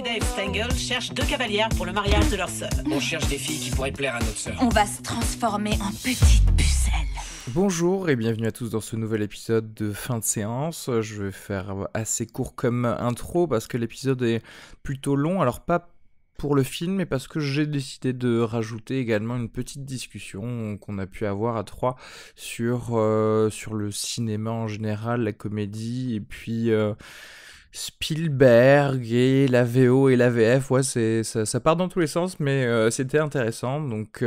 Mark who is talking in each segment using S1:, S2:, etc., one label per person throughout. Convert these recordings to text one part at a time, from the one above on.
S1: Ida et Stengel cherchent 2 cavalières pour le mariage de leur sœur.
S2: On cherche des filles qui pourraient plaire à notre sœur.
S3: On va se transformer en petites pucelles.
S4: Bonjour et bienvenue à tous dans ce nouvel épisode de fin de séance. Je vais faire assez court comme intro parce que l'épisode est plutôt long. Alors pas pour le film, mais parce que j'ai décidé de rajouter également une petite discussion qu'on a pu avoir à trois sur le cinéma en général, la comédie, et puis Spielberg et la VO et la VF. Ouais, ça part dans tous les sens, mais c'était intéressant. Donc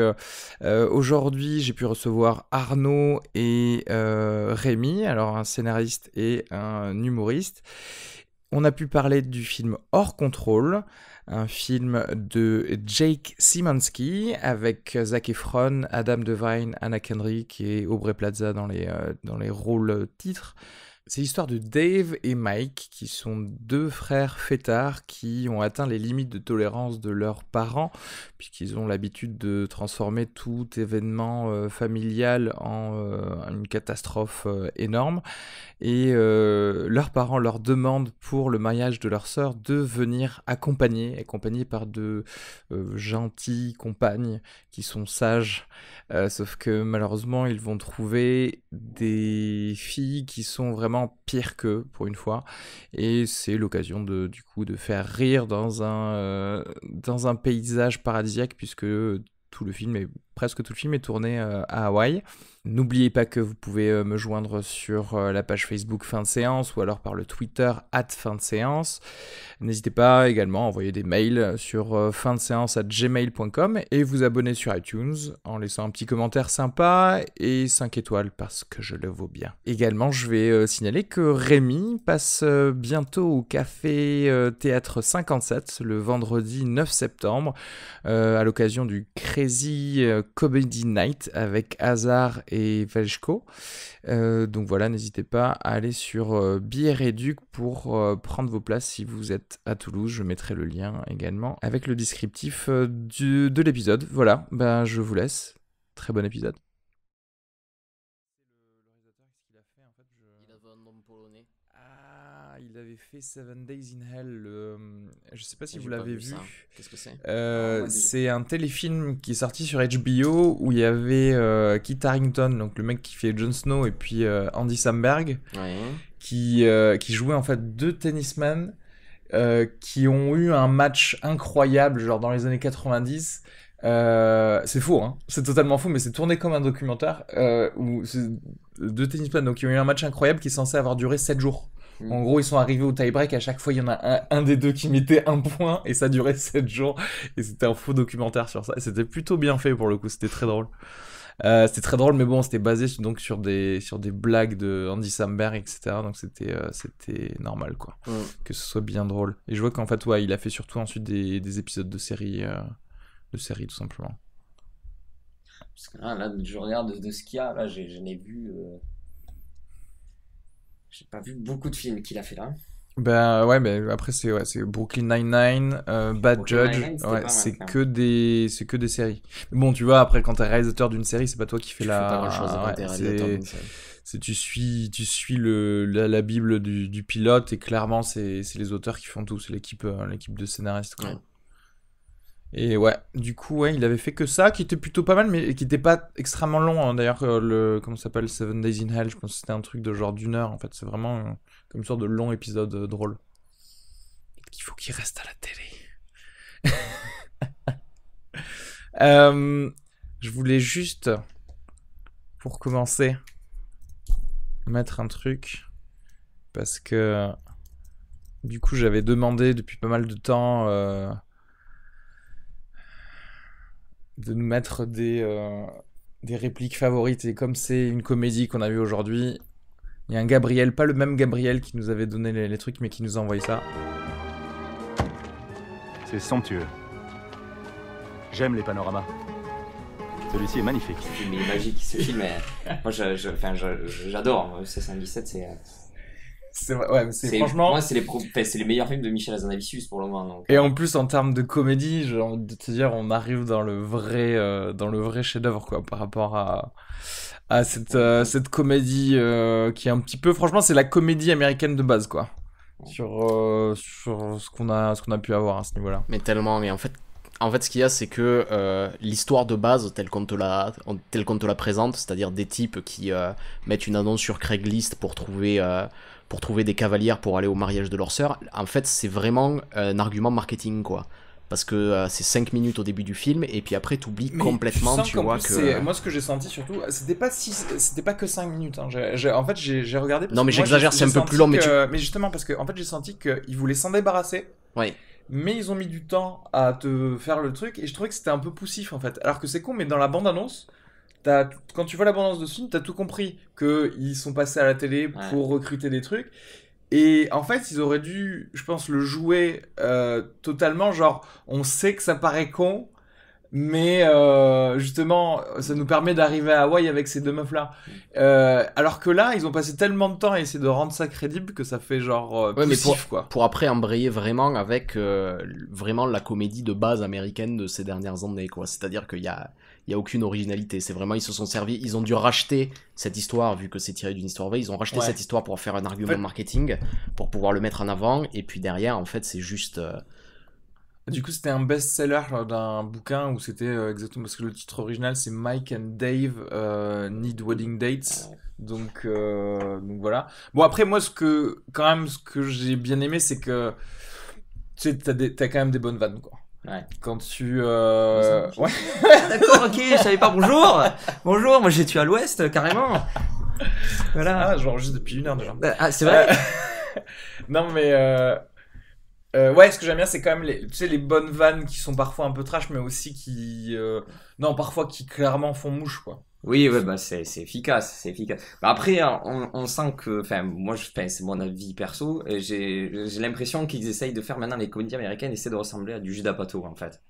S4: aujourd'hui, j'ai pu recevoir Arnaud et Rémi, alors un scénariste et un humoriste. On a pu parler du film Hors Contrôle, un film de Jake Szymanski avec Zac Efron, Adam Devine, Anna Kendrick et Aubrey Plaza dans les rôles titres. C'est l'histoire de Dave et Mike, qui sont 2 frères fêtards qui ont atteint les limites de tolérance de leurs parents, puisqu'ils ont l'habitude de transformer tout événement familial en une catastrophe énorme. Et leurs parents leur demandent pour le mariage de leur sœur de venir accompagner par de gentilles compagnes qui sont sages. Sauf que malheureusement, ils vont trouver des filles qui sont vraiment pires qu'eux, pour une fois. Et c'est l'occasion du coup de faire rire dans un paysage paradisiaque, puisque presque tout le film est tourné à Hawaï. N'oubliez pas que vous pouvez me joindre sur la page Facebook Fin de Séance ou alors par le Twitter @fin de séance. N'hésitez pas également à envoyer des mails sur findeséance@gmail.com et vous abonner sur iTunes en laissant un petit commentaire sympa et 5 étoiles parce que je le vaux bien. Également, je vais signaler que Rémi passe bientôt au Café Théâtre 57 le vendredi 9 septembre à l'occasion du Crazy Comedy Night avec Hazard et Velchko. Donc voilà, n'hésitez pas à aller sur Billets Réduc pour prendre vos places si vous êtes à Toulouse. Je mettrai le lien également avec le descriptif de l'épisode. Voilà, je vous laisse. Très bon épisode. Il avait fait 7 Days in Hell. Je sais pas si vous l'avez vu.
S2: Qu'est-ce que c'est?
S4: C'est un téléfilm qui est sorti sur HBO où il y avait Kit Harington, donc le mec qui fait Jon Snow, et puis Andy Samberg, qui jouaient en fait 2 tennismen qui ont eu un match incroyable, genre dans les années 90. C'est faux, hein. C'est totalement faux, mais c'est tourné comme un documentaire où c'est 2 tennismen donc, qui ont eu un match incroyable qui est censé avoir duré 7 jours. En gros, ils sont arrivés au tie-break, à chaque fois, il y en a un des 2 qui mettait 1 point, et ça durait 7 jours, et c'était un faux documentaire sur ça, et c'était plutôt bien fait, pour le coup, c'était très drôle. C'était très drôle, mais bon, c'était basé donc sur des blagues de Andy Samberg, etc., donc c'était normal, quoi, que ce soit bien drôle. Et je vois qu'en fait, ouais, il a fait surtout ensuite des épisodes de séries, tout simplement.
S5: Parce que là, je regarde de ce qu'il y a, là, je n'ai vu... J'ai pas vu beaucoup de films qu'il a fait là.
S4: Ouais, mais après c'est Brooklyn Nine-Nine, Bad
S5: Brooklyn
S4: Judge,
S5: Nine-Nine,
S4: ouais,
S5: pas
S4: c'est
S5: mal,
S4: que des séries. Mais bon, tu vois, après quand t'es réalisateur d'une série, c'est pas toi qui fais
S5: Tu fais pas grand-chose quand t'es réalisateur d'une série.
S4: Tu suis la bible du pilote, et clairement c'est les auteurs qui font tout, c'est l'équipe de scénaristes, quoi. Ouais. Et ouais, du coup, ouais, il avait fait que ça, qui était plutôt pas mal, mais qui était pas extrêmement long, hein. D'ailleurs, comment ça s'appelle, 7 Days in Hell, je pense que c'était un truc de genre d'1 heure, en fait. C'est vraiment comme une sorte de long épisode drôle. Peut-être qu'il faut qu'il reste à la télé. Je voulais juste, pour commencer, mettre un truc, parce que, du coup, j'avais demandé depuis pas mal de temps... de nous mettre des répliques favorites, et comme c'est une comédie qu'on a vue aujourd'hui, il y a un Gabriel, pas le même Gabriel qui nous avait donné les trucs, mais qui nous a envoyé ça.
S6: C'est somptueux. J'aime les panoramas. Celui-ci est magnifique.
S5: Ce film est magique, ce film est... Moi j'adore, C517 c'est...
S4: C'est vrai, ouais, mais franchement...
S5: Moi, c'est les meilleurs films de Michel Hazanavicius pour le moment. Donc...
S4: Et en plus, en termes de comédie, j'ai envie de te dire, on arrive dans le vrai chef-d'œuvre, quoi, par rapport à cette comédie qui est un petit peu... Franchement, c'est la comédie américaine de base, quoi. sur ce qu'on a pu avoir à ce niveau-là.
S7: Mais tellement, et en fait, ce qu'il y a, c'est que l'histoire de base, telle qu'on te la présente, c'est-à-dire des types qui mettent une annonce sur Craigslist pour trouver des cavalières pour aller au mariage de leur sœur, en fait, c'est vraiment un argument marketing, quoi. Parce que c'est 5 minutes au début du film, et puis après, t'oublies complètement, tu vois que...
S4: Moi, ce que j'ai senti surtout, c'était pas que 5 minutes. Hein. En fait, j'ai regardé...
S7: Non, mais j'exagère, c'est un peu plus long, mais
S4: mais justement, parce que en fait, j'ai senti qu'ils voulaient s'en débarrasser.
S7: Ouais.
S4: Mais ils ont mis du temps à te faire le truc, et je trouvais que c'était un peu poussif, en fait. Alors que c'est con, mais dans la bande-annonce, quand tu vois la bande-annonce de ce film, t'as tout compris. Qu'ils sont passés à la télé pour recruter des trucs. Et en fait, ils auraient dû, je pense, le jouer totalement, genre, on sait que ça paraît con, mais justement, ça nous permet d'arriver à Hawaï avec ces deux meufs-là. Alors que là, ils ont passé tellement de temps à essayer de rendre ça crédible que ça fait genre poussif, quoi.
S7: Pour après embrayer vraiment avec vraiment la comédie de base américaine de ces dernières années, quoi. C'est-à-dire qu'il y a aucune originalité. C'est vraiment, ils se sont servis, ils ont dû racheter cette histoire, vu que c'est tiré d'une histoire vraie, ils ont racheté cette histoire pour faire un argument marketing, pour pouvoir le mettre en avant, et puis derrière, en fait, c'est juste...
S4: Du coup, c'était un best-seller d'un bouquin où c'était exactement, parce que le titre original, c'est Mike and Dave Need Wedding Dates. Donc voilà. Bon, après, moi, ce que j'ai bien aimé, c'est que tu sais, t'as quand même des bonnes vannes, quoi.
S5: Ouais.
S4: Quand tu...
S5: Ouais. D'accord, ok, je savais pas. Bonjour, moi j'ai tué à l'ouest, carrément. Voilà.
S4: Ah, j'enregistre depuis 1 heure déjà.
S5: Ah, c'est vrai.
S4: Non, mais... ouais, ce que j'aime bien, c'est quand même les bonnes vannes qui sont parfois un peu trash, mais aussi qui... Non, parfois qui clairement font mouche, quoi.
S5: Oui, ouais, bah c'est efficace. Bah, après, on sent que, enfin, moi, c'est mon avis perso, et j'ai l'impression qu'ils essayent de faire maintenant, les comédies américaines essaient de ressembler à du Judd Apatow, en fait.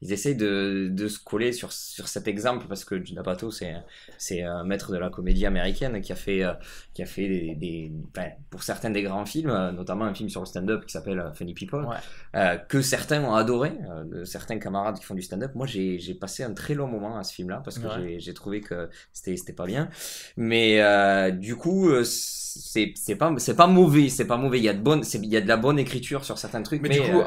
S5: Ils essayent de se coller sur cet exemple, parce que Judd Apatow, c'est un maître de la comédie américaine qui a fait enfin, pour certains des grands films, notamment un film sur le stand-up qui s'appelle Funny People, que certains ont adoré, certains camarades qui font du stand-up. Moi, j'ai passé un très long moment à ce film-là, parce que j'ai trouvé que c'était pas bien. Mais, du coup, c'est pas mauvais, il y a de la bonne écriture sur certains trucs,
S4: mais du coup,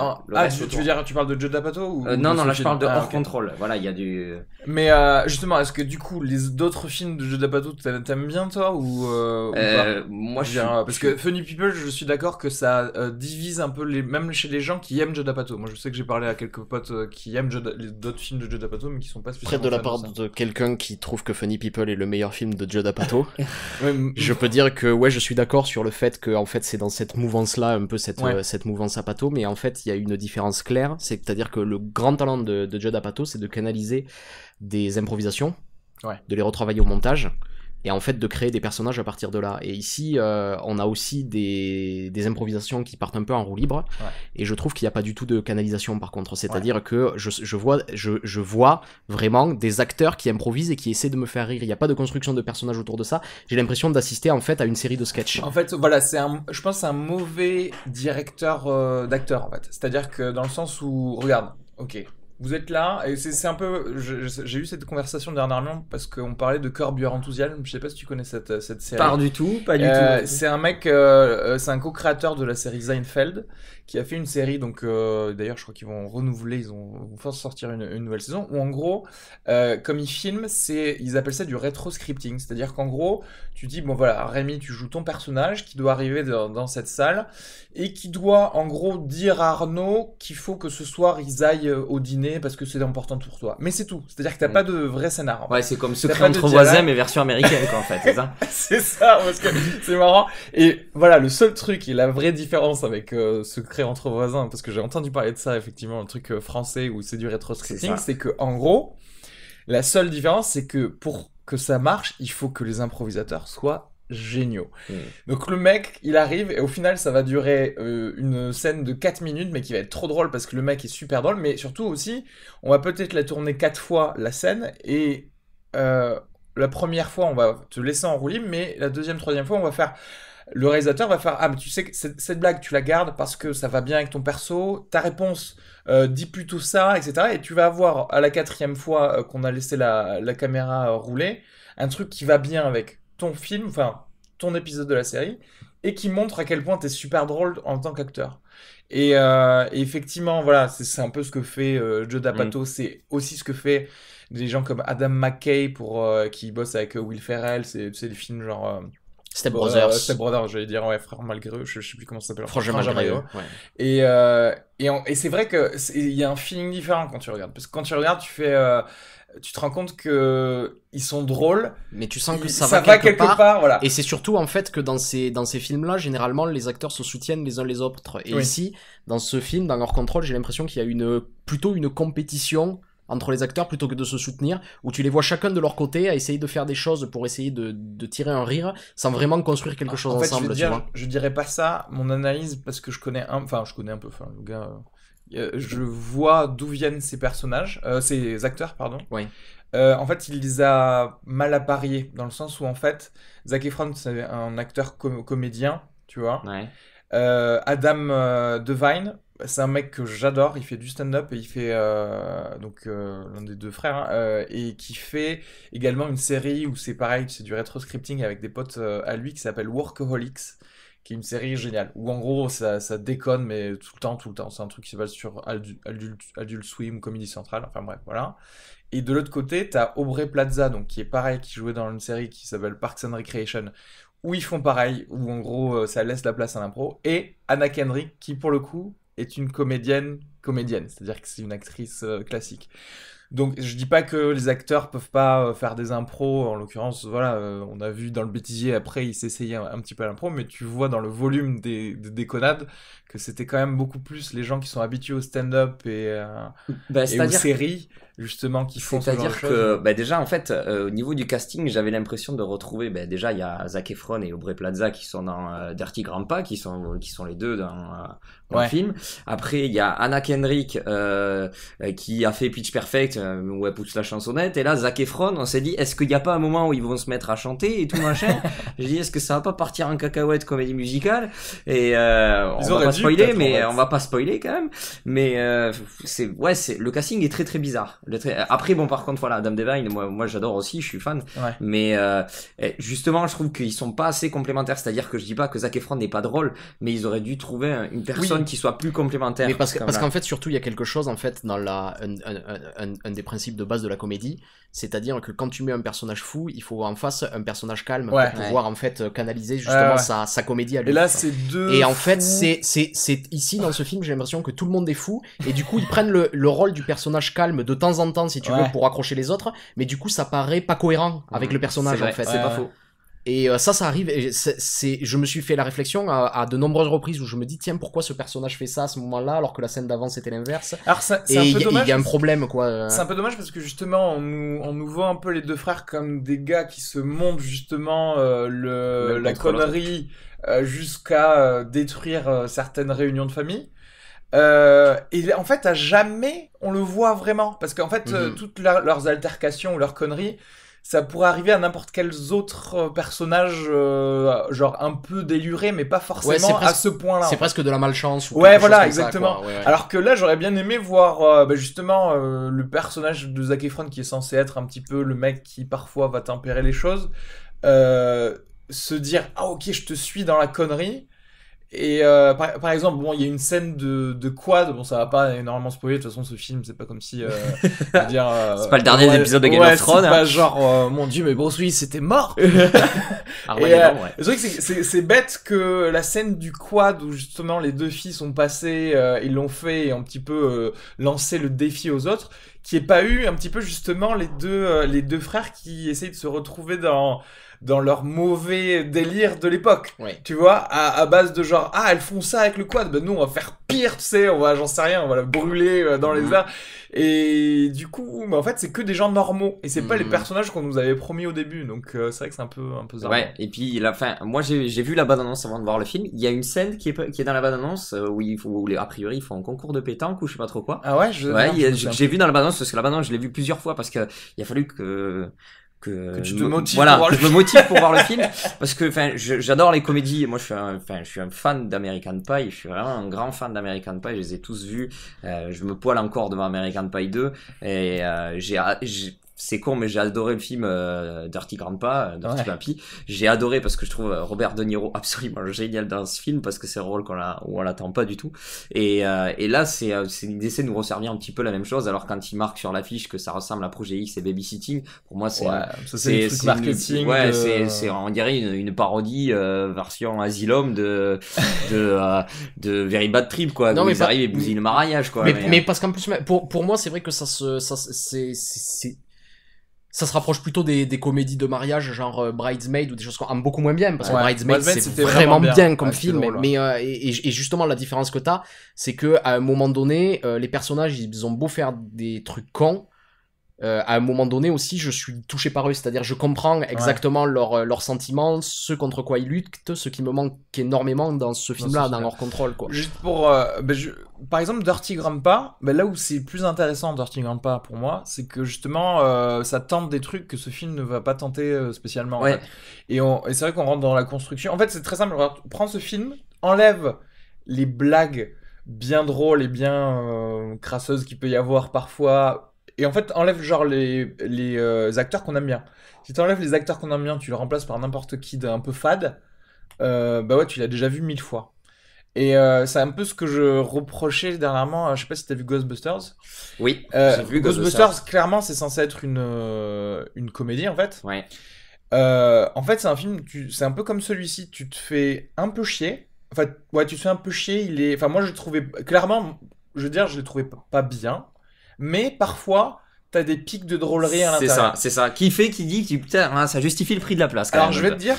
S4: tu veux dire, tu parles de Judd Apatow ou
S5: non, là je parle de hors contrôle. Voilà, il y a du...
S4: Mais justement, est-ce que du coup, les d'autres films de Judd Apatow, t'aimes bien, toi, ou pas
S5: moi,
S4: parce que Funny People, je suis d'accord que ça divise un peu, même chez les gens qui aiment Judd Apatow. Moi, je sais que j'ai parlé à quelques potes qui aiment d'autres films de Judd Apatow, mais qui sont pas spécialement
S7: Près de la part de quelqu'un qui trouve que Funny People est le meilleur film de Judd Apatow, je peux dire que, je suis d'accord sur le fait que, en fait, c'est dans cette mouvance-là, un peu cette mouvance Apatow, mais en fait, il y a une différence claire, c'est-à-dire que le grand talent de Judd Apatow, c'est de canaliser des improvisations, de les retravailler au montage, et en fait de créer des personnages à partir de là. Et ici, on a aussi des improvisations qui partent un peu en roue libre, et je trouve qu'il n'y a pas du tout de canalisation par contre. C'est-à-dire que je vois vraiment des acteurs qui improvisent et qui essaient de me faire rire. Il n'y a pas de construction de personnages autour de ça. J'ai l'impression d'assister en fait à une série de sketchs.
S4: En fait, voilà, je pense que c'est un mauvais directeur d'acteur en fait. C'est-à-dire que dans le sens où, regarde, ok, vous êtes là, et c'est un peu... J'ai eu cette conversation dernièrement parce qu'on parlait de Curb Your Enthusiasm. Je sais pas si tu connais cette série.
S5: Pas du tout.
S4: C'est un mec, c'est un co-créateur de la série Seinfeld qui a fait une série, donc d'ailleurs je crois qu'ils vont renouveler, ils vont force sortir une nouvelle saison, où en gros, comme ils filment, ils appellent ça du rétro-scripting, c'est-à-dire qu'en gros, tu dis, bon voilà, Rémi, tu joues ton personnage qui doit arriver dans cette salle, et qui doit en gros dire à Arnaud qu'il faut que ce soir ils aillent au dîner parce que c'est important pour toi. Mais c'est tout, c'est-à-dire que t'as pas de vrai scénar.
S5: Ouais, c'est comme Secret entre voisins mais version américaine quoi en fait, c'est ça.
S4: C'est ça, parce que c'est marrant. Et voilà, le seul truc et la vraie différence avec Secret entre voisins, parce que j'ai entendu parler de ça effectivement, le truc français où c'est du rétro-scripting, c'est que en gros, la seule différence c'est que pour que ça marche, il faut que les improvisateurs soient géniaux. Donc le mec, il arrive et au final ça va durer une scène de 4 minutes mais qui va être trop drôle parce que le mec est super drôle, mais surtout aussi on va peut-être la tourner 4 fois la scène et la première fois on va te laisser en roue libre, mais la deuxième, troisième fois le réalisateur va faire, ah mais tu sais que cette blague tu la gardes parce que ça va bien avec ton perso, ta réponse dis plutôt ça, etc. Et tu vas avoir à la 4e fois qu'on a laissé la caméra rouler, un truc qui va bien avec ton film, enfin ton épisode de la série, et qui montre à quel point t'es super drôle en tant qu'acteur. Et effectivement, voilà, c'est un peu ce que fait Joe D'Apato, c'est aussi ce que fait des gens comme Adam McKay qui bosse avec Will Ferrell, c'est les films genre...
S7: Step Brothers.
S4: Step Brothers, j'allais dire, ouais, Frère Malgré eux, je sais plus comment ça s'appelle.
S7: Frangin Malgré eux, ouais.
S4: Et c'est vrai que il y a un feeling différent quand tu regardes. Parce que quand tu regardes, tu te rends compte que ils sont drôles.
S7: Mais tu sens que ça va quelque part,
S4: voilà.
S7: Et c'est surtout, en fait, que dans ces films-là, généralement, les acteurs se soutiennent les uns les autres. Et ici, dans ce film, dans Hors Contrôle, j'ai l'impression qu'il y a plutôt une compétition entre les acteurs plutôt que de se soutenir, où tu les vois chacun de leur côté à essayer de faire des choses pour essayer de tirer un rire sans vraiment construire quelque chose ensemble.
S4: Je dirais pas ça, mon analyse, parce que je connais un peu, le gars, je vois d'où viennent ces personnages, ces acteurs, pardon.
S7: Oui.
S4: En fait, il les a mal appariés, dans le sens où, en fait, Zac Efron, c'est un acteur comédien, tu vois.
S5: Ouais.
S4: Adam Devine, c'est un mec que j'adore, il fait du stand-up et il fait l'un des deux frères et qui fait également une série où c'est pareil, c'est du rétro-scripting avec des potes à lui qui s'appelle Workaholics, qui est une série géniale où en gros ça déconne mais tout le temps, c'est un truc qui se base sur Adult Swim, Comedy Central, enfin bref, voilà. Et de l'autre côté, t'as Aubrey Plaza, donc qui est pareil, qui jouait dans une série qui s'appelle Parks and Recreation, où ils font pareil, où en gros ça laisse la place à l'impro, et Anna Kendrick qui pour le coup est une comédienne, c'est-à-dire que c'est une actrice classique. Donc je dis pas que les acteurs peuvent pas faire des impros, en l'occurrence, voilà, on a vu dans Le Bêtisier, après il s'essayait un petit peu à l'impro, mais tu vois dans le volume des déconnades que c'était quand même beaucoup plus les gens qui sont habitués au stand-up et aux séries, justement, qui font ce genre de choses.
S5: C'est-à-dire que, déjà, en fait, au niveau du casting, j'avais l'impression de retrouver, déjà, il y a Zac Efron et Aubrey Plaza qui sont dans Dirty Grandpa, qui sont les deux dans le film. Après, il y a Anna Kendrick, qui a fait Pitch Perfect, où elle pousse la chansonnette. Et là, Zac Efron, on s'est dit, est-ce qu'il n'y a pas un moment où ils vont se mettre à chanter et tout machin? J'ai dit, est-ce que ça va pas partir en cacahuète comédie musicale? Et, on va pas spoiler, mais on va pas spoiler quand même. Mais, le casting est très très bizarre. Après, bon, par contre, voilà, Adam Devine, moi j'adore aussi, je suis fan. Ouais. Mais, justement, je trouve qu'ils sont pas assez complémentaires. C'est-à-dire que je dis pas que Zac Efron n'est pas drôle, mais ils auraient dû trouver une personne qui soit plus complémentaire.
S7: Mais parce qu'en fait, surtout, il y a quelque chose, en fait, dans un des principes de base de la comédie. C'est-à-dire que quand tu mets un personnage fou, il faut en face un personnage calme pour pouvoir en fait canaliser justement sa comédie à lui.
S4: Et là, c'est deux.
S7: Et en fait, c'est ici dans ce film, j'ai l'impression que tout le monde est fou et du coup ils prennent le rôle du personnage calme de temps en temps si tu veux pour accrocher les autres, mais du coup ça paraît pas cohérent avec le personnage en fait.
S5: C'est pas faux.
S7: Et ça arrive, et je me suis fait la réflexion à de nombreuses reprises où je me dis, tiens, pourquoi ce personnage fait ça à ce moment-là, alors que la scène d'avant c'était l'inverse.
S4: Alors c'est un peu dommage.
S7: Il y a un problème, quoi.
S4: C'est un peu dommage parce que justement, on nous voit un peu les deux frères comme des gars qui se montrent justement la connerie jusqu'à détruire certaines réunions de famille. Et en fait, à jamais on le voit vraiment. Parce qu'en fait, toutes leurs altercations ou leurs conneries, ça pourrait arriver à n'importe quels autres personnages, genre un peu délurés, mais pas forcément à ce point-là.
S7: C'est presque de la malchance. Ou
S4: voilà, exactement. Ça, alors que là, j'aurais bien aimé voir justement le personnage de Zac Efron, qui est censé être un petit peu le mec qui parfois va tempérer les choses, se dire « Ah ok, je te suis dans la connerie ». Et par exemple, bon, il y a une scène de quad, bon, ça va pas énormément spoiler, de toute façon, ce film, c'est pas comme si, c'est
S5: pas le dernier épisode de Game of Thrones.
S4: C'est pas genre, mon dieu, mais Bruce Willis, c'était mort. Le truc, c'est bête que la scène du quad, où justement les deux filles sont passées, ils l'ont fait et un petit peu lancé le défi aux autres, qui ait pas eu un petit peu justement les deux frères qui essayent de se retrouver dans leur mauvais délire de l'époque, tu vois, à base de genre, ah, elles font ça avec le quad, ben nous, on va faire pire, tu sais, j'en sais rien, on va la brûler dans les airs, et du coup, en fait, c'est que des gens normaux, et c'est pas les personnages qu'on nous avait promis au début, donc c'est vrai que c'est un peu zarmant.
S5: Ouais, et puis, moi, j'ai vu la bande-annonce avant de voir le film, il y a une scène qui est dans la bande-annonce, où a priori, ils font un concours de pétanque, ou je sais pas trop quoi.
S4: Ah ouais,
S5: j'ai vu dans la bande-annonce, parce que la bande-annonce, je l'ai vu plusieurs fois, parce que il a fallu que
S4: tu te motives
S5: me motive pour voir le film, parce que j'adore les comédies. Moi je suis un fan d'American Pie, je suis vraiment un grand fan d'American Pie, je les ai tous vus, je me poile encore devant American Pie 2 et c'est con, mais j'ai adoré le film Dirty Grandpa, Dirty Pappy. J'ai adoré parce que je trouve Robert De Niro absolument génial dans ce film parce que c'est un rôle où on l'attend pas du tout. Et là, il essaie de nous resservir un petit peu la même chose. Alors quand il marque sur l'affiche que ça ressemble à Projet X et Babysitting, pour moi c'est
S4: le truc marketing.
S5: C'est on dirait une parodie version Asylum de Very Bad Trip quoi. Non, mais ils arrivent et bousillent le mariage quoi.
S7: Mais parce qu'en plus pour moi c'est vrai que ça se rapproche plutôt des comédies de mariage genre Bridesmaid ou des choses comme beaucoup moins bien parce que Bridesmaid c'est vraiment bien comme film drôle, mais et justement la différence que t'as c'est que à un moment donné les personnages ils ont beau faire des trucs cons, à un moment donné aussi je suis touché par eux, c'est-à-dire je comprends exactement leurs sentiments, ce contre quoi ils luttent, ce qui me manque énormément dans ce film-là, dans Hors Contrôle quoi.
S4: Juste pour par exemple Dirty Grandpa, là où c'est plus intéressant Dirty Grandpa pour moi, c'est que justement ça tente des trucs que ce film ne va pas tenter spécialement en fait. Et c'est vrai qu'on rentre dans la construction. En fait c'est très simple, prends ce film, enlève les blagues bien drôles et bien crasseuses qu'il peut y avoir parfois. Et en fait, enlève genre les acteurs qu'on aime bien. Si t'enlèves les acteurs qu'on aime bien, tu le remplaces par n'importe qui d'un peu fade, tu l'as déjà vu 1000 fois. Et c'est un peu ce que je reprochais dernièrement. Je sais pas si t'as vu Ghostbusters.
S5: Oui, j'ai vu
S4: Ghostbusters. Clairement, c'est censé être une comédie en fait.
S5: Ouais.
S4: En fait, c'est un film. C'est un peu comme celui-ci. Tu te fais un peu chier. Enfin, tu te fais un peu chier. Enfin, moi, je le trouvais clairement. Je veux dire, je l'ai trouvé pas bien. Mais parfois, t'as des pics de drôlerie à l'intérieur.
S5: C'est ça. Qui dit, putain, ça justifie le prix de la place.
S4: Alors, je vais te dire,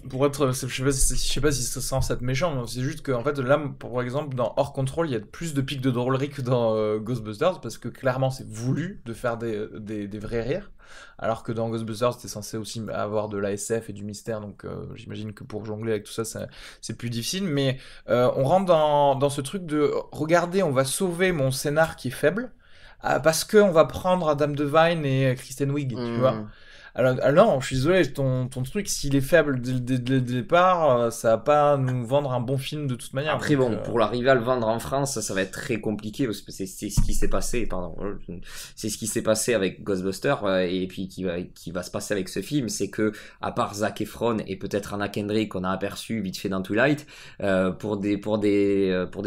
S4: pour être, je sais pas si c'est censé être méchant, mais c'est juste que, en fait, là, par exemple, dans Hors Contrôle, il y a plus de pics de drôlerie que dans Ghostbusters, parce que clairement, c'est voulu de faire des vrais rires. Alors que dans Ghostbusters, c'était censé aussi avoir de l'ASF et du mystère, donc j'imagine que pour jongler avec tout ça, c'est plus difficile. Mais on rentre dans ce truc de, regardez, on va sauver mon scénar qui est faible. Parce qu'on va prendre Adam Devine et Kristen Wiig, tu vois. Alors non, je suis désolé, ton truc, s'il est faible dès le départ, ça va pas nous vendre un bon film de toute manière.
S5: Après donc, pour l'arriver à le vendre en France, ça va être très compliqué, parce que c'est ce qui s'est passé, c'est ce qui s'est passé avec Ghostbusters, et puis qui va se passer avec ce film, c'est que, à part Zac Efron et peut-être Anna Kendrick qu'on a aperçu vite fait dans Twilight, pour des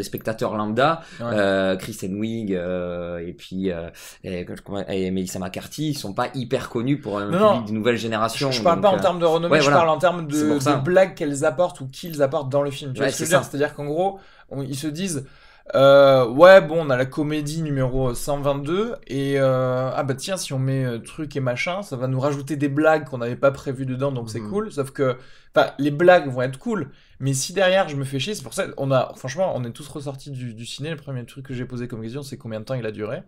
S5: spectateurs lambda, Kristen Wiig, et puis et Melissa McCarthy, ils sont pas hyper connus pour un public de nouvelle génération.
S4: Je parle pas en termes de renommée, je parle en termes de blagues qu'elles apportent ou qu'ils apportent dans le film. Tu vois ce que je veux dire ? C'est-à-dire qu'en gros, ils se disent on a la comédie numéro 122 et tiens, si on met truc et machin, ça va nous rajouter des blagues qu'on n'avait pas prévues dedans, donc c'est cool. Sauf que les blagues vont être cool, mais si derrière je me fais chier, c'est pour ça franchement on est tous ressortis du ciné. Le premier truc que j'ai posé comme question, c'est combien de temps il a duré.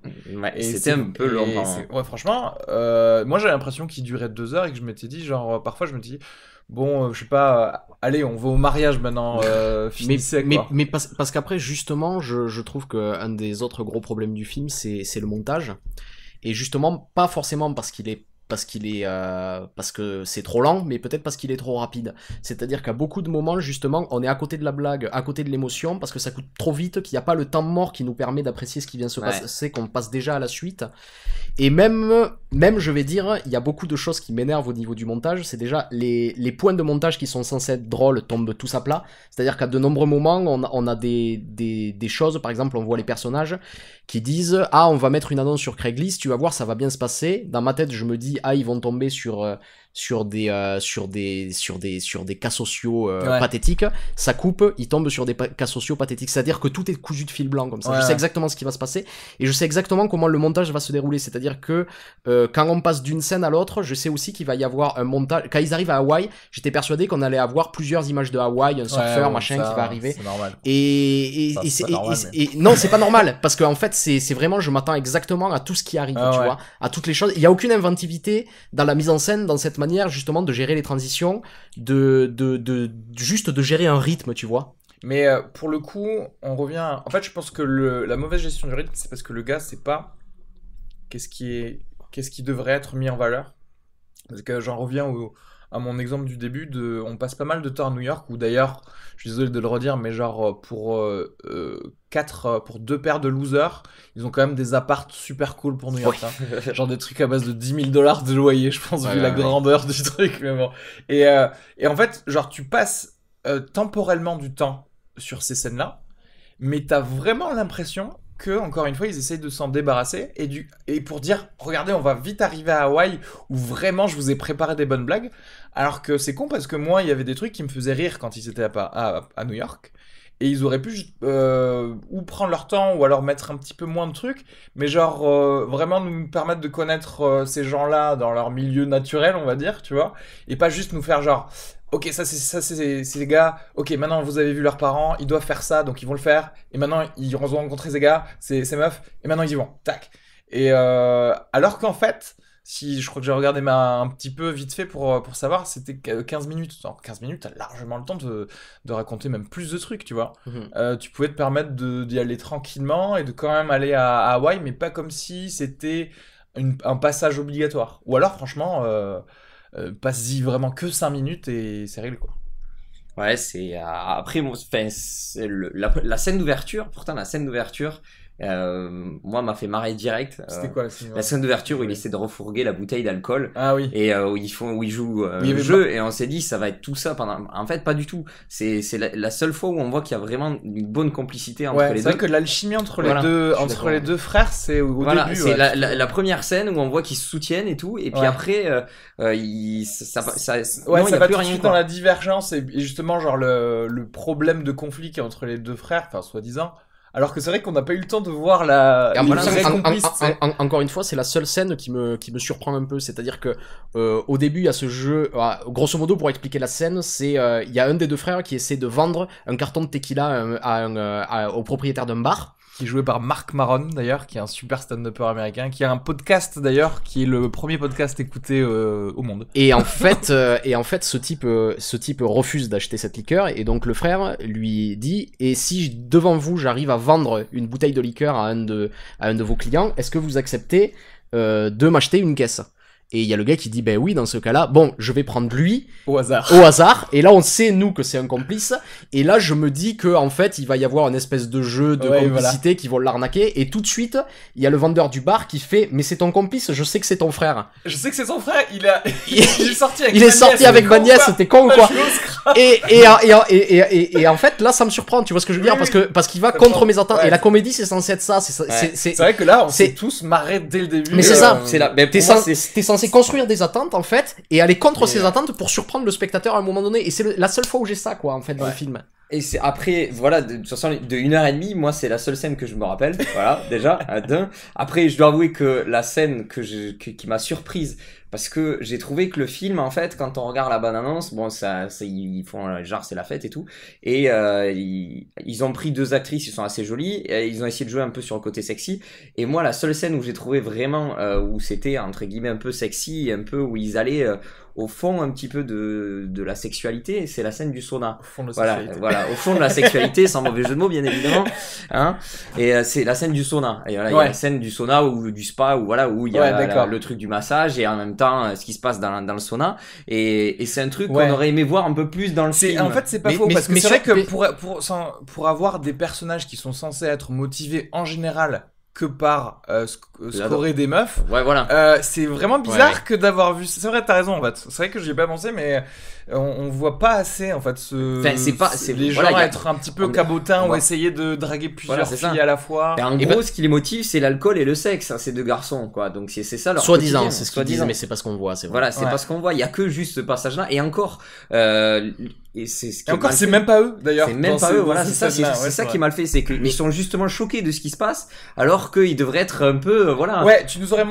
S5: Et c'était un peu long.
S4: Franchement, moi j'avais l'impression qu'il durait 2 heures et que je m'étais dit, genre parfois je me dis bon, je sais pas, allez, on va au mariage maintenant, finissez, quoi.
S7: Mais parce qu'après, justement, je trouve qu'un des autres gros problèmes du film, c'est le montage. Et justement, pas forcément parce que c'est trop lent, mais peut-être parce qu'il est trop rapide. C'est-à-dire qu'à beaucoup de moments, justement, on est à côté de la blague, à côté de l'émotion, parce que ça coûte trop vite, qu'il n'y a pas le temps mort qui nous permet d'apprécier ce qui vient se passer, qu'on passe déjà à la suite. Et même, je vais dire, il y a beaucoup de choses qui m'énervent au niveau du montage. C'est déjà les points de montage qui sont censés être drôles tombent tous à plat. C'est-à-dire qu'à de nombreux moments, on a des choses, par exemple, on voit les personnages qui disent « Ah, on va mettre une annonce sur Craigslist, tu vas voir, ça va bien se passer. » Dans ma tête, je me dis « Ah, ils vont tomber sur des cas sociaux pathétiques. » Ça coupe, ils tombent sur des cas sociaux pathétiques. C'est-à-dire que tout est cousu de fil blanc comme ça. Je sais exactement ce qui va se passer et je sais exactement comment le montage va se dérouler. C'est-à-dire que quand on passe d'une scène à l'autre, je sais aussi qu'il va y avoir un montage. Quand ils arrivent à Hawaï, j'étais persuadé qu'on allait avoir plusieurs images de Hawaï, un surfeur, machin qui va arriver.
S4: C'est normal.
S7: Non, c'est pas normal parce qu'en fait, c'est vraiment, je m'attends exactement à tout ce qui arrive, tu vois, à toutes les choses. Il y a aucune inventivité dans la mise en scène, dans cette manière justement de gérer les transitions, juste de gérer un rythme, tu vois.
S4: Mais pour le coup, on revient. En fait, je pense que la mauvaise gestion du rythme, c'est parce que le gars sait pas qu'est-ce qui devrait être mis en valeur. Parce que j'en reviens à mon exemple du début, on passe pas mal de temps à New York, où d'ailleurs, je suis désolé de le redire, mais genre pour 2 paires de losers, ils ont quand même des apparts super cool pour New York. Hein. Genre des trucs à base de $10 000 de loyer, je pense, vu la grandeur du truc. Mais bon. Et en fait, genre tu passes temporellement du temps sur ces scènes-là, mais t'as vraiment l'impression que, encore une fois, ils essayent de s'en débarrasser et pour dire, regardez, on va vite arriver à Hawaï où vraiment je vous ai préparé des bonnes blagues, alors que c'est con parce que moi, il y avait des trucs qui me faisaient rire quand ils étaient à New York, et ils auraient pu ou prendre leur temps ou alors mettre un petit peu moins de trucs, mais genre vraiment nous permettre de connaître ces gens-là dans leur milieu naturel, on va dire, tu vois, et pas juste nous faire genre... Ok, ça c'est les gars. Ok, maintenant vous avez vu leurs parents, ils doivent faire ça, donc ils vont le faire. Et maintenant ils vont rencontrer ces gars, ces meufs, et maintenant ils y vont. Tac. Et alors qu'en fait, si je crois que j'ai regardé un petit peu vite fait pour savoir, c'était 15 minutes. Alors, 15 minutes, t'as largement le temps de raconter même plus de trucs, tu vois. Tu pouvais te permettre d'y aller tranquillement et de quand même aller à Hawaï, mais pas comme si c'était un passage obligatoire. Ou alors, franchement, passe-y vraiment que 5 minutes et c'est réglé, quoi.
S5: Ouais, c'est après la scène d'ouverture. Pourtant, la scène d'ouverture, moi, m'a fait marrer direct.
S4: C'était quoi la scène d'ouverture ?
S5: La scène d'ouverture où il essaie de refourguer la bouteille d'alcool.
S4: Ah oui.
S5: Et où ils jouent le jeu, et on s'est dit ça va être tout ça pendant. En fait, pas du tout. C'est la seule fois où on voit qu'il y a vraiment une bonne complicité entre les deux.
S4: C'est vrai que l'alchimie entre les deux frères, c'est au début.
S5: C'est la première scène où on voit qu'ils se soutiennent et tout, et puis après, ça va
S4: tout de suite dans la divergence et justement genre le problème de conflit qui est entre les deux frères, enfin soi-disant. Alors que c'est vrai qu'on n'a pas eu le temps de voir
S7: encore une fois, c'est la seule scène qui me surprend un peu. C'est-à-dire que au début, il y a ce jeu. Grosso modo, pour expliquer la scène, c'est il y a un des deux frères qui essaie de vendre un carton de tequila au propriétaire d'un bar.
S4: Qui est joué par Marc Maron, d'ailleurs, qui est un super stand-upper américain, qui a un podcast, d'ailleurs, qui est le premier podcast écouté au monde.
S7: Et en fait, ce type refuse d'acheter cette liqueur, et donc le frère lui dit, et si devant vous, j'arrive à vendre une bouteille de liqueur à un de vos clients, est-ce que vous acceptez de m'acheter une caisse ? Et il y a le gars qui dit, ben oui, dans ce cas-là, bon, je vais prendre lui.
S4: Au hasard.
S7: Et là, on sait, nous, que c'est un complice. Et là, je me dis que, en fait, il va y avoir une espèce de jeu de complicité qui vont l'arnaquer. Et tout de suite, il y a le vendeur du bar qui fait, mais c'est ton complice, je sais que c'est ton frère.
S4: Je sais que c'est son frère, il est sorti avec
S7: il est sorti avec ma nièce, c'était con ou quoi? Et en fait, là, ça me surprend, tu vois ce que je veux dire? Parce qu'il va contre mes attentes. Et la comédie, c'est censé être ça.
S4: C'est vrai que là, on s'est tous marrés dès le début.
S7: Mais c'est ça. T'es censé construire des attentes, en fait, et aller contre ces attentes pour surprendre le spectateur à un moment donné. Et c'est la seule fois où j'ai ça, quoi, en fait, dans le film.
S5: Et c'est après, voilà, de toute façon, de 1h30, moi, c'est la seule scène que je me rappelle. Voilà, déjà, d'un. Après, je dois avouer que la scène qui m'a surprise, parce que j'ai trouvé que le film, en fait, quand on regarde la bande-annonce, bon, ils font genre c'est la fête et tout, et ils ont pris 2 actrices, ils sont assez jolies, et ils ont essayé de jouer un peu sur le côté sexy. Et moi, la seule scène où j'ai trouvé vraiment où c'était entre guillemets un peu sexy, un peu où ils allaient au fond un petit peu de la sexualité, c'est la scène du sauna.
S4: Au fond de la
S5: voilà, au fond de la sexualité, sans mauvais jeu de mots, bien évidemment, hein. Et c'est la scène du sauna. Et voilà, il y a la scène du sauna ou du spa où il y a le truc du massage et en même temps ce qui se passe dans le sauna. Et c'est un truc qu'on aurait aimé voir un peu plus dans le film.
S4: En fait, c'est pas faux, parce que c'est vrai que pour avoir des personnages qui sont censés être motivés en général que par scorer des meufs.
S5: Ouais, voilà.
S4: C'est vraiment bizarre que d'avoir vu. C'est vrai, t'as raison en fait. C'est vrai que j'y ai pas pensé, mais on voit pas assez en fait les gens être un petit peu cabotins ou essayer de draguer plusieurs filles à la fois.
S5: Et en gros, ce qui les motive, c'est l'alcool et le sexe, hein, ces 2 garçons, quoi. Donc c'est ça leur.
S7: Soi-disant, c'est ce qu'ils disent, mais c'est pas ce qu'on voit.
S5: Voilà, c'est pas ce qu'on voit. Il y a que juste ce passage-là. Et encore. Et c'est ce qui
S4: c'est même pas eux d'ailleurs.
S5: C'est même pas eux, voilà, c'est ça qui est mal fait, c'est qu'ils sont justement choqués de ce qui se passe, alors qu'ils devraient être un peu, voilà.
S4: Ouais, ils nous auraient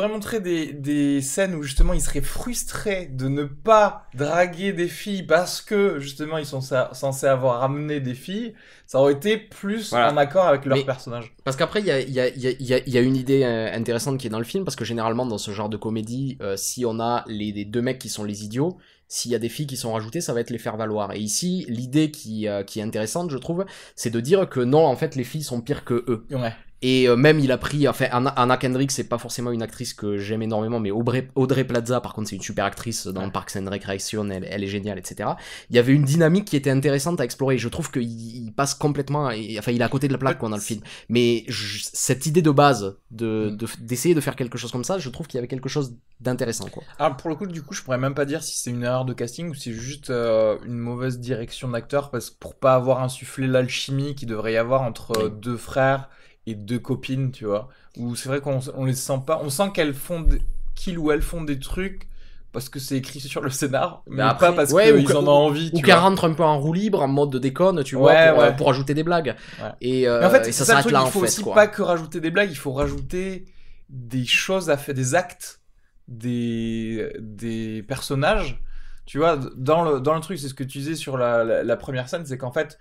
S4: montré des scènes où justement ils seraient frustrés de ne pas draguer des filles parce que justement ils sont censés avoir ramené des filles. Ça aurait été plus en accord avec leur personnage.
S7: Parce qu'après, il y a une idée intéressante qui est dans le film, parce que généralement dans ce genre de comédie, si on a les 2 mecs qui sont les idiots, s'il y a des filles qui sont rajoutées, ça va être les faire valoir. Et ici, l'idée qui est intéressante, je trouve, c'est de dire que non, en fait, les filles sont pires que eux.
S4: Ouais.
S7: Et même il a pris, enfin Anna Kendrick c'est pas forcément une actrice que j'aime énormément, mais Audrey Plaza par contre c'est une super actrice dans Parks and Recreation, elle est géniale, etc. Il y avait une dynamique qui était intéressante à explorer, je trouve qu'il passe complètement, enfin il est à côté de la plaque quoi dans le film, mais cette idée de base d'essayer de faire quelque chose comme ça, je trouve qu'il y avait quelque chose d'intéressant quoi.
S4: Alors pour le coup du coup je pourrais même pas dire si c'est une erreur de casting ou si c'est juste une mauvaise direction d'acteur, parce que pour pas avoir insufflé l'alchimie qu'il devrait y avoir entre deux frères et deux copines, tu vois, où c'est vrai qu'on les sent pas, on sent qu'ils ou elles font des trucs parce que c'est écrit sur le scénar, mais après, pas parce qu'ils en ont envie,
S7: ou qu'elles rentrent un peu en roue libre, en mode de déconne, tu vois, pour ajouter des blagues.
S4: Ouais.
S7: Et,
S4: mais en fait,
S7: ça s'arrête là en fait.
S4: Il faut aussi pas que rajouter des blagues, il faut rajouter des choses à faire, des actes, des personnages. Tu vois, dans le truc, c'est ce que tu disais sur la première scène, c'est qu'en fait,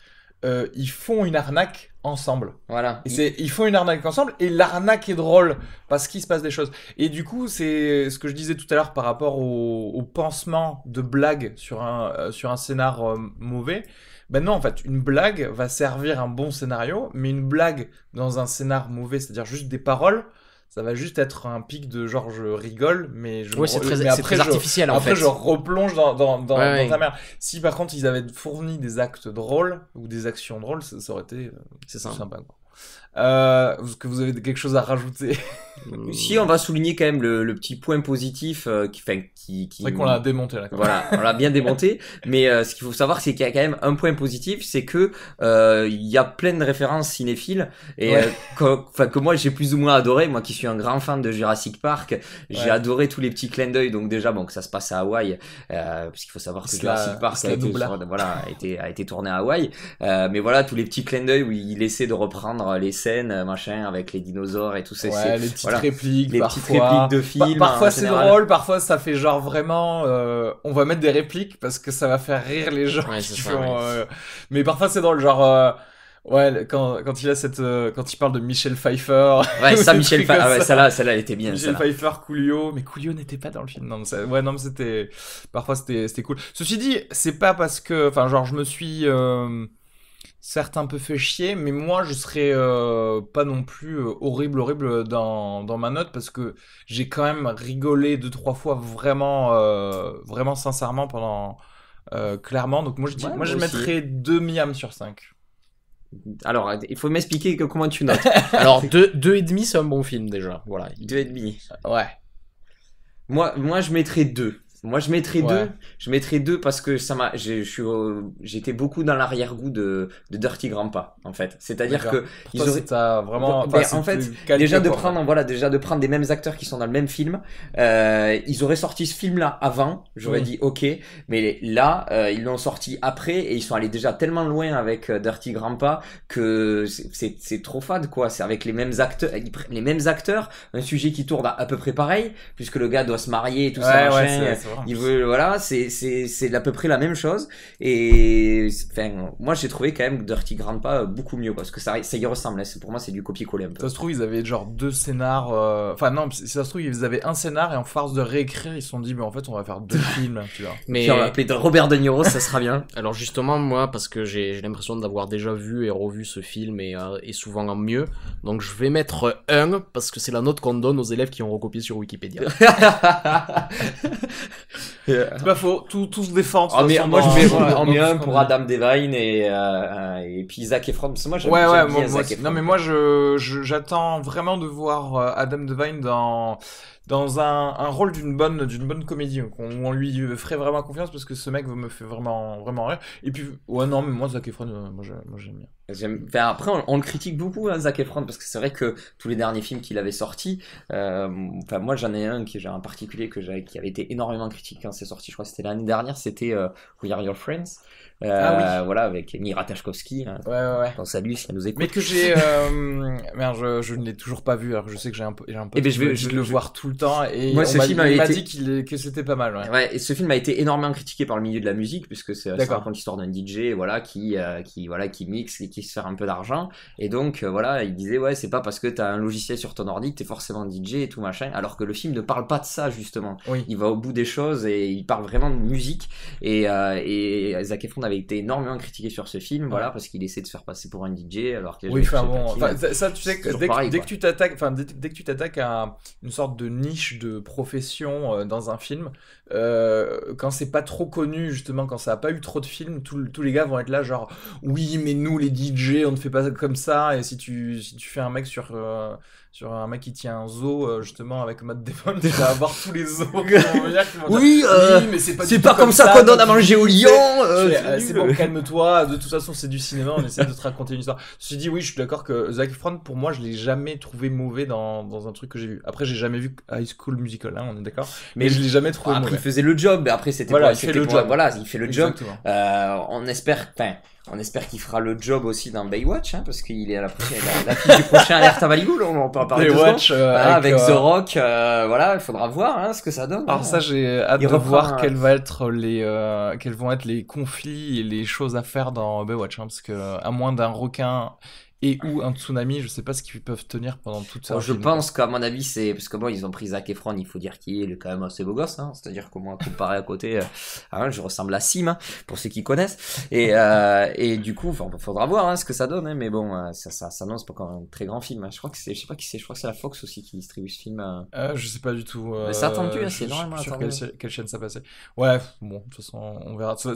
S4: ils font une arnaque ensemble.
S5: Voilà.
S4: Ils font une arnaque ensemble et l'arnaque est drôle parce qu'il se passe des choses. Et du coup, c'est ce que je disais tout à l'heure par rapport au pansement de blagues sur un scénar mauvais. Ben non, en fait, une blague va servir un bon scénario, mais une blague dans un scénar mauvais, c'est-à-dire juste des paroles, ça va juste être un pic de genre je rigole, mais
S7: c'est très artificiel en fait.
S4: Après je replonge dans ta merde. Si par contre ils avaient fourni des actes drôles ou des actions drôles, ça aurait été sympa quoi. Est-ce que vous avez quelque chose à rajouter?
S5: Si, on va souligner quand même le petit point positif qui...
S4: C'est vrai qu'on l'a démonté là.
S5: Voilà, on l'a bien démonté, mais ce qu'il faut savoir, c'est qu'il y a quand même un point positif, c'est que il y a plein de références cinéphiles et que moi j'ai plus ou moins adoré, moi qui suis un grand fan de Jurassic Park, j'ai adoré tous les petits clins d'œil. Donc déjà que ça se passe à Hawaï, parce qu'il faut savoir que Jurassic Park a été tourné à Hawaï, mais voilà tous les petits clins d'œil où il essaie de reprendre les scènes machin avec les dinosaures et tout ça.
S4: Les petites répliques,
S5: les petites répliques de films.
S4: Parfois c'est drôle, parfois ça fait genre vraiment on va mettre des répliques parce que ça va faire rire les gens mais parfois c'est drôle, genre quand il a quand il parle de Michel Pfeiffer.
S5: Ça Michel Pfeiffer, celle-là elle était bien.
S4: Michel Pfeiffer, Coolio, mais Coolio n'était pas dans le film. Non, mais c'était parfois c'était cool. Ceci dit, c'est pas parce que genre je me suis certes un peu fait chier, mais moi je serais pas non plus horrible dans ma note, parce que j'ai quand même rigolé 2-3 fois vraiment sincèrement pendant clairement. Donc moi je mettrais 2 miams sur 5.
S5: Alors il faut m'expliquer comment tu notes.
S7: Alors 2,5 c'est un bon film déjà, voilà.
S5: 2,5.
S4: Ouais.
S5: Moi je mettrais 2. Moi je mettrais 2. Je mettrais 2 parce que j'étais beaucoup dans l'arrière-goût de Dirty Grandpa en fait. C'est-à-dire que
S4: ils auraient vraiment
S5: en fait déjà de prendre des mêmes acteurs qui sont dans le même film. Ils auraient sorti ce film là avant, j'aurais dit OK, mais là ils l'ont sorti après et ils sont allés déjà tellement loin avec Dirty Grandpa que c'est trop fade quoi. C'est avec les mêmes acteurs, un sujet qui tourne à peu près pareil puisque le gars doit se marier et tout ça machin. Il veut, c'est à peu près la même chose. Et moi j'ai trouvé quand même Dirty Grandpa beaucoup mieux parce que ça y ressemble. Pour moi c'est du copier-coller un peu.
S4: Ça se trouve ils avaient genre 2 scénars. Non, si ça se trouve ils avaient un scénar et en force de réécrire ils se sont dit mais en fait on va faire 2 films, tu vois.
S5: Mais on va appeler Robert De Niro, ça sera bien.
S7: Alors justement moi parce que j'ai l'impression d'avoir déjà vu et revu ce film et souvent en mieux. Donc je vais mettre 1 parce que c'est la note qu'on donne aux élèves qui ont recopié sur Wikipédia.
S4: C'est pas faux, tout se défend.
S5: Moi je mets un pour Adam Devine et puis Zac Efron. Moi j'aime bien Zac Efron.
S4: Non mais moi j'attends vraiment de voir Adam Devine dans un rôle d'une bonne comédie où on lui ferait vraiment confiance parce que ce mec me fait vraiment rire. Et puis mais moi Zac Efron moi j'aime bien.
S5: Après on le critique beaucoup Zac Efron parce que c'est vrai que tous les derniers films qu'il avait sortis, moi j'en ai un qui en particulier qui avait été énormément critiqué quand c'est sorti, je crois que c'était l'année dernière, c'était We Are Your Friends. Voilà, avec Mira Tachkovsky. On salue si elle nous écoute.
S4: Mais que j'ai, je ne l'ai toujours pas vu, alors que je sais que j'ai un peu.
S5: Je vais
S4: le voir tout le temps et
S5: Moi,
S4: on
S5: ce
S4: m'a,
S5: film
S4: il
S5: avait
S4: m'a
S5: été-
S4: dit que c'était pas mal. Ouais.
S5: Ouais, et ce film a été énormément critiqué par le milieu de la musique puisque ça
S4: D'accord.
S5: raconte l'histoire d'un DJ, voilà, qui mixe et qui se fait un peu d'argent. Et donc, voilà, il disait, ouais, c'est pas parce que t'as un logiciel sur ton ordi que t'es forcément DJ et tout machin. Alors que le film ne parle pas de ça, justement.
S4: Oui.
S5: Il va au bout des choses et il parle vraiment de musique. Et Zac Efron avait été énormément critiqué sur ce film, voilà, parce qu'il essaie de se faire passer pour un DJ alors qu'il a
S4: Oui,
S5: jamais
S4: enfin
S5: touché
S4: bon,
S5: platine.
S4: ça tu sais que
S5: toujours
S4: dès
S5: pareil,
S4: que
S5: quoi.
S4: tu t'attaques, enfin dès que tu t'attaques à une sorte de niche de profession dans un film, quand c'est pas trop connu justement, quand ça a pas eu trop de films, tous les gars vont être là genre oui mais nous les DJ on ne fait pas comme ça et si tu fais un mec sur un mec qui tient un zoo justement avec Matt Damon, tu vas avoir tous les zoos qui vont venir, qui vont dire,
S5: Oui,
S4: mais c'est
S5: c'est
S4: du
S5: pas
S4: tout
S5: comme ça qu'on donne à manger aux lions.
S4: c'est bon, calme-toi. De toute façon, c'est du cinéma. On essaie de te raconter une histoire. Ceci dit, oui, je suis d'accord que Zac Efron, pour moi, je l'ai jamais trouvé mauvais dans un truc que j'ai vu. Après, j'ai jamais vu High School Musical, hein, on est d'accord. Mais je l'ai jamais trouvé
S5: Après, il
S4: mauvais.
S5: faisait le job, mais après, c'était
S4: Voilà,
S5: pour-
S4: il fait
S5: c'était
S4: le
S5: pour-
S4: job.
S5: Voilà, il fait le job.
S4: Exactement.
S5: On espère qu'il fera le job aussi dans Baywatch, hein, parce qu'il est à la fille du prochain Alerte à Malibu, là, on peut en parler deux secondes.
S4: Baywatch,
S5: Voilà, avec
S4: avec,
S5: The Rock, voilà, il faudra voir hein, ce que ça donne.
S4: Alors ça, j'ai hâte
S5: Il
S4: de
S5: reprend
S4: voir
S5: un-
S4: quels vont être les conflits et les choses à faire dans Baywatch, hein, parce que à moins d'un requin et ou un tsunami, je sais pas ce qu'ils peuvent tenir pendant toute sa
S5: Bon, je
S4: film.
S5: pense qu'à mon avis, c'est parce que bon, ils ont pris Zac Efron, il faut dire qu'il est quand même assez beau gosse, hein, c'est-à-dire que moi, comparé à côté, hein, je ressemble à Sim, hein, pour ceux qui connaissent, et du coup, enfin, faudra voir hein, ce que ça donne, hein, mais bon, ça s'annonce pas comme un très grand film. Hein. Je crois que c'est, je sais pas qui c'est, je crois que c'est la Fox aussi qui distribue ce film.
S4: Je sais pas du tout.
S5: Mais c'est attendu, hein,
S4: je
S5: c'est
S4: suis
S5: énormément
S4: sûr
S5: attendu.
S4: quelle chaîne ça passait. Ouais, bon, de toute façon, on verra. Ce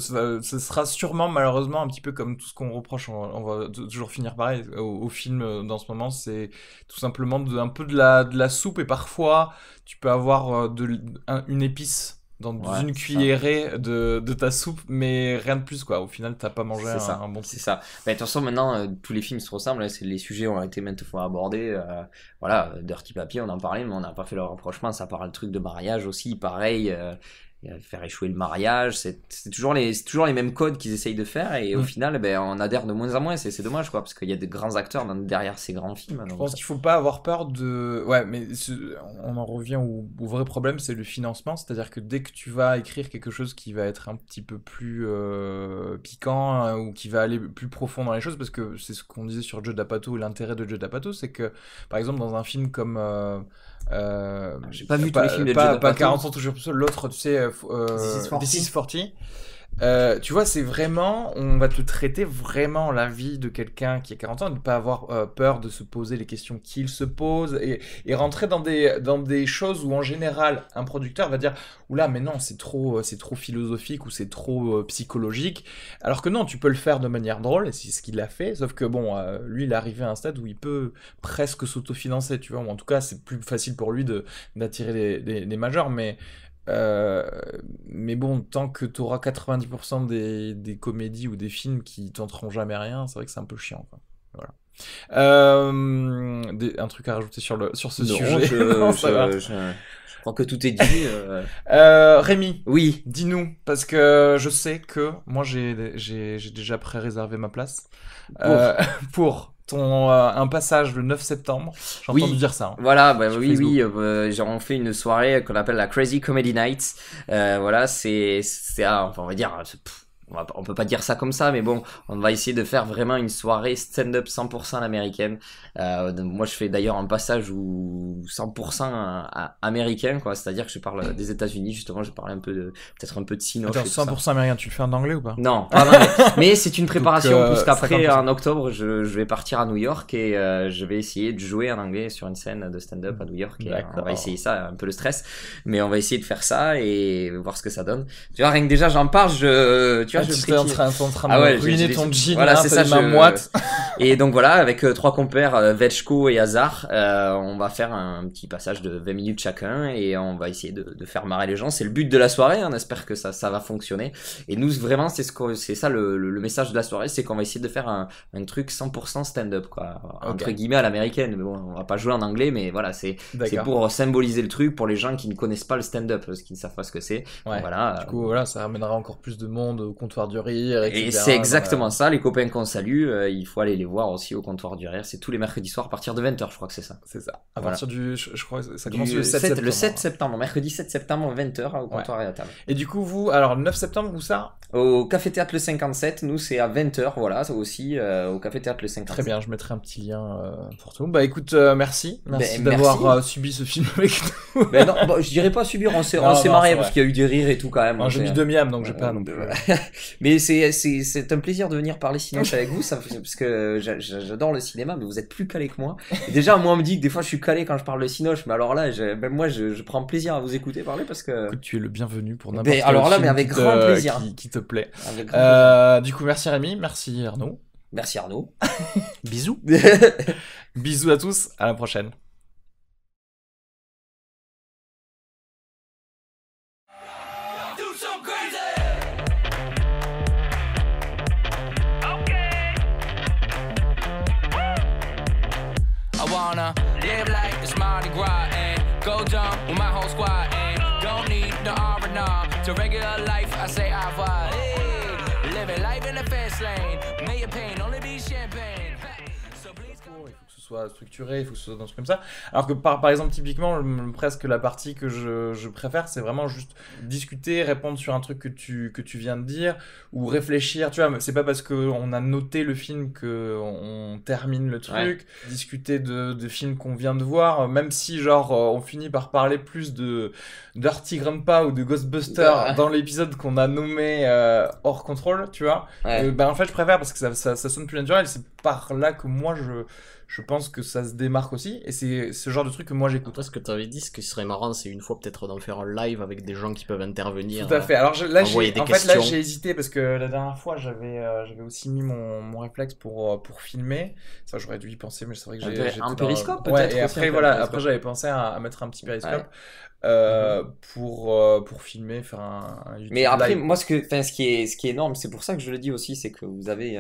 S4: sera sûrement, malheureusement, un petit peu comme tout ce qu'on reproche. On va toujours finir pareil au film dans ce moment. C'est tout simplement un peu de la soupe et parfois tu peux avoir une épice dans
S5: Ouais,
S4: une
S5: c'est
S4: cuillerée de ta soupe, mais rien de plus quoi. Au final, t'as pas mangé
S5: C'est ça,
S4: un bon
S5: c'est
S4: truc.
S5: ça. Mais de toute façon, maintenant, tous les films se ressemblent. Hein, les sujets ont été maintes fois abordés. Voilà, Dirty Papi, on en parlait, mais on n'a pas fait le rapprochement. Ça parle le truc de mariage aussi, pareil. Faire échouer le mariage, c'est toujours les mêmes codes qu'ils essayent de faire. Et au final, ben, on adhère de moins en moins. C'est dommage, quoi, parce qu'il y a de grands acteurs derrière ces grands films.
S4: Je
S5: Donc,
S4: pense qu'il faut pas avoir peur de... Ouais, mais on en revient au vrai problème, c'est le financement. C'est-à-dire que dès que tu vas écrire quelque chose qui va être un petit peu plus piquant hein, ou qui va aller plus profond dans les choses, parce que c'est ce qu'on disait sur Judd Apatow, l'intérêt de Judd Apatow, c'est que, par exemple, dans un film comme...
S5: j'ai pas vu tous les films de Judd
S4: pas
S5: Apatow.
S4: 40 ans toujours plus seul, l'autre, tu sais, This is 40. Tu vois, c'est vraiment, on va te traiter vraiment la vie de quelqu'un qui a 40 ans, ne pas avoir peur de se poser les questions qu'il se pose et rentrer dans des choses où en général un producteur va dire oula mais non c'est trop philosophique ou c'est trop psychologique, alors que non tu peux le faire de manière drôle et c'est ce qu'il a fait, sauf que bon lui il est arrivé à un stade où il peut presque s'autofinancer, tu vois, ou en tout cas c'est plus facile pour lui d'attirer des majors, mais bon, tant que tu auras 90% des comédies ou des films qui tenteront jamais rien, c'est vrai que c'est un peu chiant, quoi. Voilà. Un truc à rajouter sur ce sujet? Non, ça va.
S5: Je crois que tout est dit.
S4: Rémi,
S5: Oui.
S4: dis-nous, parce que je sais que moi j'ai déjà pré-réservé ma place pour un passage le 9 septembre. J'ai
S5: Oui.
S4: entendu dire ça. Hein.
S5: Voilà, bah,
S4: Sur
S5: oui,
S4: Facebook.
S5: oui, genre on fait une soirée qu'on appelle la Crazy Comedy Night. Voilà, c'est, enfin, on va dire, on peut pas dire ça comme ça, mais bon, on va essayer de faire vraiment une soirée stand-up 100% américaine. Moi, je fais d'ailleurs un passage où 100% américain, quoi. C'est-à-dire que je parle des États-Unis, justement, je parle peut-être un peu de Sinoche.
S4: Attends,
S5: et tout ça.
S4: 100% américain, tu le fais en anglais ou pas?
S5: Non, pas mal, mais c'est une préparation,
S4: Donc,
S5: puisqu'après,
S4: 50%.
S5: en octobre, je vais partir à New York et je vais essayer de jouer en anglais sur une scène de stand-up à New York. Et on va essayer ça, un peu le stress, mais on va essayer de faire ça et voir ce que ça donne. Tu vois, rien que déjà, j'en parle, tu vois, je
S4: tu es en train
S5: Ah ouais,
S4: de ruiner ton jean,
S5: voilà,
S4: là,
S5: c'est
S4: t'as
S5: ça,
S4: les mains moites.
S5: Et donc voilà, avec trois compères, Vetchko et Hazard, on va faire un petit passage de 20 minutes chacun et on va essayer de faire marrer les gens. C'est le but de la soirée, on espère que ça va fonctionner. Et nous, vraiment, c'est ça le message de la soirée, c'est qu'on va essayer de faire un truc 100% stand-up, quoi. Entre guillemets à l'américaine, mais bon, on va pas jouer en anglais, mais voilà, c'est pour symboliser le truc pour les gens qui ne connaissent pas le stand-up, parce qu'ils ne savent pas ce que c'est.
S4: Ouais.
S5: Voilà.
S4: Du coup, voilà, ça ramènera encore plus de monde au comptoir du rire, etc.
S5: Et c'est exactement ça, les copains qu'on salue, il faut aller les voir aussi au comptoir du rire. C'est tous les mercredis soirs à partir de 20h, je crois que c'est ça.
S4: C'est ça. À
S5: Voilà.
S4: partir je crois que ça commence le 7 septembre.
S5: Le 7 septembre, mercredi 7 septembre, 20h, au comptoir et à table.
S4: Et du coup, vous, alors le 9 septembre, où ça?
S5: Au Café Théâtre le 57, nous c'est à 20h, voilà, ça aussi, au Café Théâtre le 57.
S4: Très bien, je mettrai un petit lien pour tout. Bah écoute, merci d'avoir subi ce film avec nous.
S5: Ben non, bah, je dirais pas subir, on s'est marré parce qu'il y a eu des rires et tout quand même.
S4: J'ai mis demi-âme, donc j'ai pas non plus.
S5: Mais c'est un plaisir de venir parler cinéma avec vous, parce que j'adore le cinéma, mais vous êtes plus calé que moi. Et déjà, moi on me dit que des fois je suis calé quand je parle de cinoche, mais alors là, même moi je prends plaisir à vous écouter parler parce que...
S4: Écoute, tu es le bienvenu pour n'importe quel
S5: alors là,
S4: film
S5: mais avec grand plaisir.
S4: Qui te plaît.
S5: Avec grand plaisir.
S4: Du coup, merci Rémi, merci Arnaud.
S5: Merci Arnaud.
S7: Bisous.
S4: Bisous à tous, à la prochaine.
S8: I wanna live like it's Mardi Gras and go dumb with my whole squad and don't need no R&R to regular life. I say au revoir. Hey, living life in the fast lane. May your pain only be champagne. So please come.
S4: Il faut que ce soit structuré, il faut que ce soit dans un truc comme ça. Alors que par exemple, typiquement, presque la partie que je préfère, c'est vraiment juste discuter, répondre sur un truc que tu viens de dire, ou réfléchir. Tu vois, c'est pas parce qu'on a noté le film qu'on termine le truc. Ouais. Discuter de films qu'on vient de voir, même si genre on finit par parler plus de Dirty Grandpa ou de Ghostbusters dans l'épisode qu'on a nommé hors contrôle, tu vois. Ouais. En fait, je préfère parce que ça sonne plus naturel. C'est par là que moi je pense que ça se démarque aussi, et c'est ce genre de truc que moi j'écoute.
S7: Après, ce que tu avais dit, ce qui serait marrant, c'est une fois peut-être d'en faire un live avec des gens qui peuvent intervenir.
S4: Tout à fait. Alors là, j'ai hésité parce que la dernière fois, j'avais aussi mis mon réflexe pour filmer. Ça, j'aurais dû y penser, mais c'est vrai que j'ai
S5: un périscope peut-être.
S4: Ouais, et après après j'avais pensé à mettre un petit périscope. Pour filmer, faire un YouTube.
S5: Mais après,
S4: live.
S5: moi, ce qui est énorme, c'est pour ça que je le dis aussi, c'est que vous avez,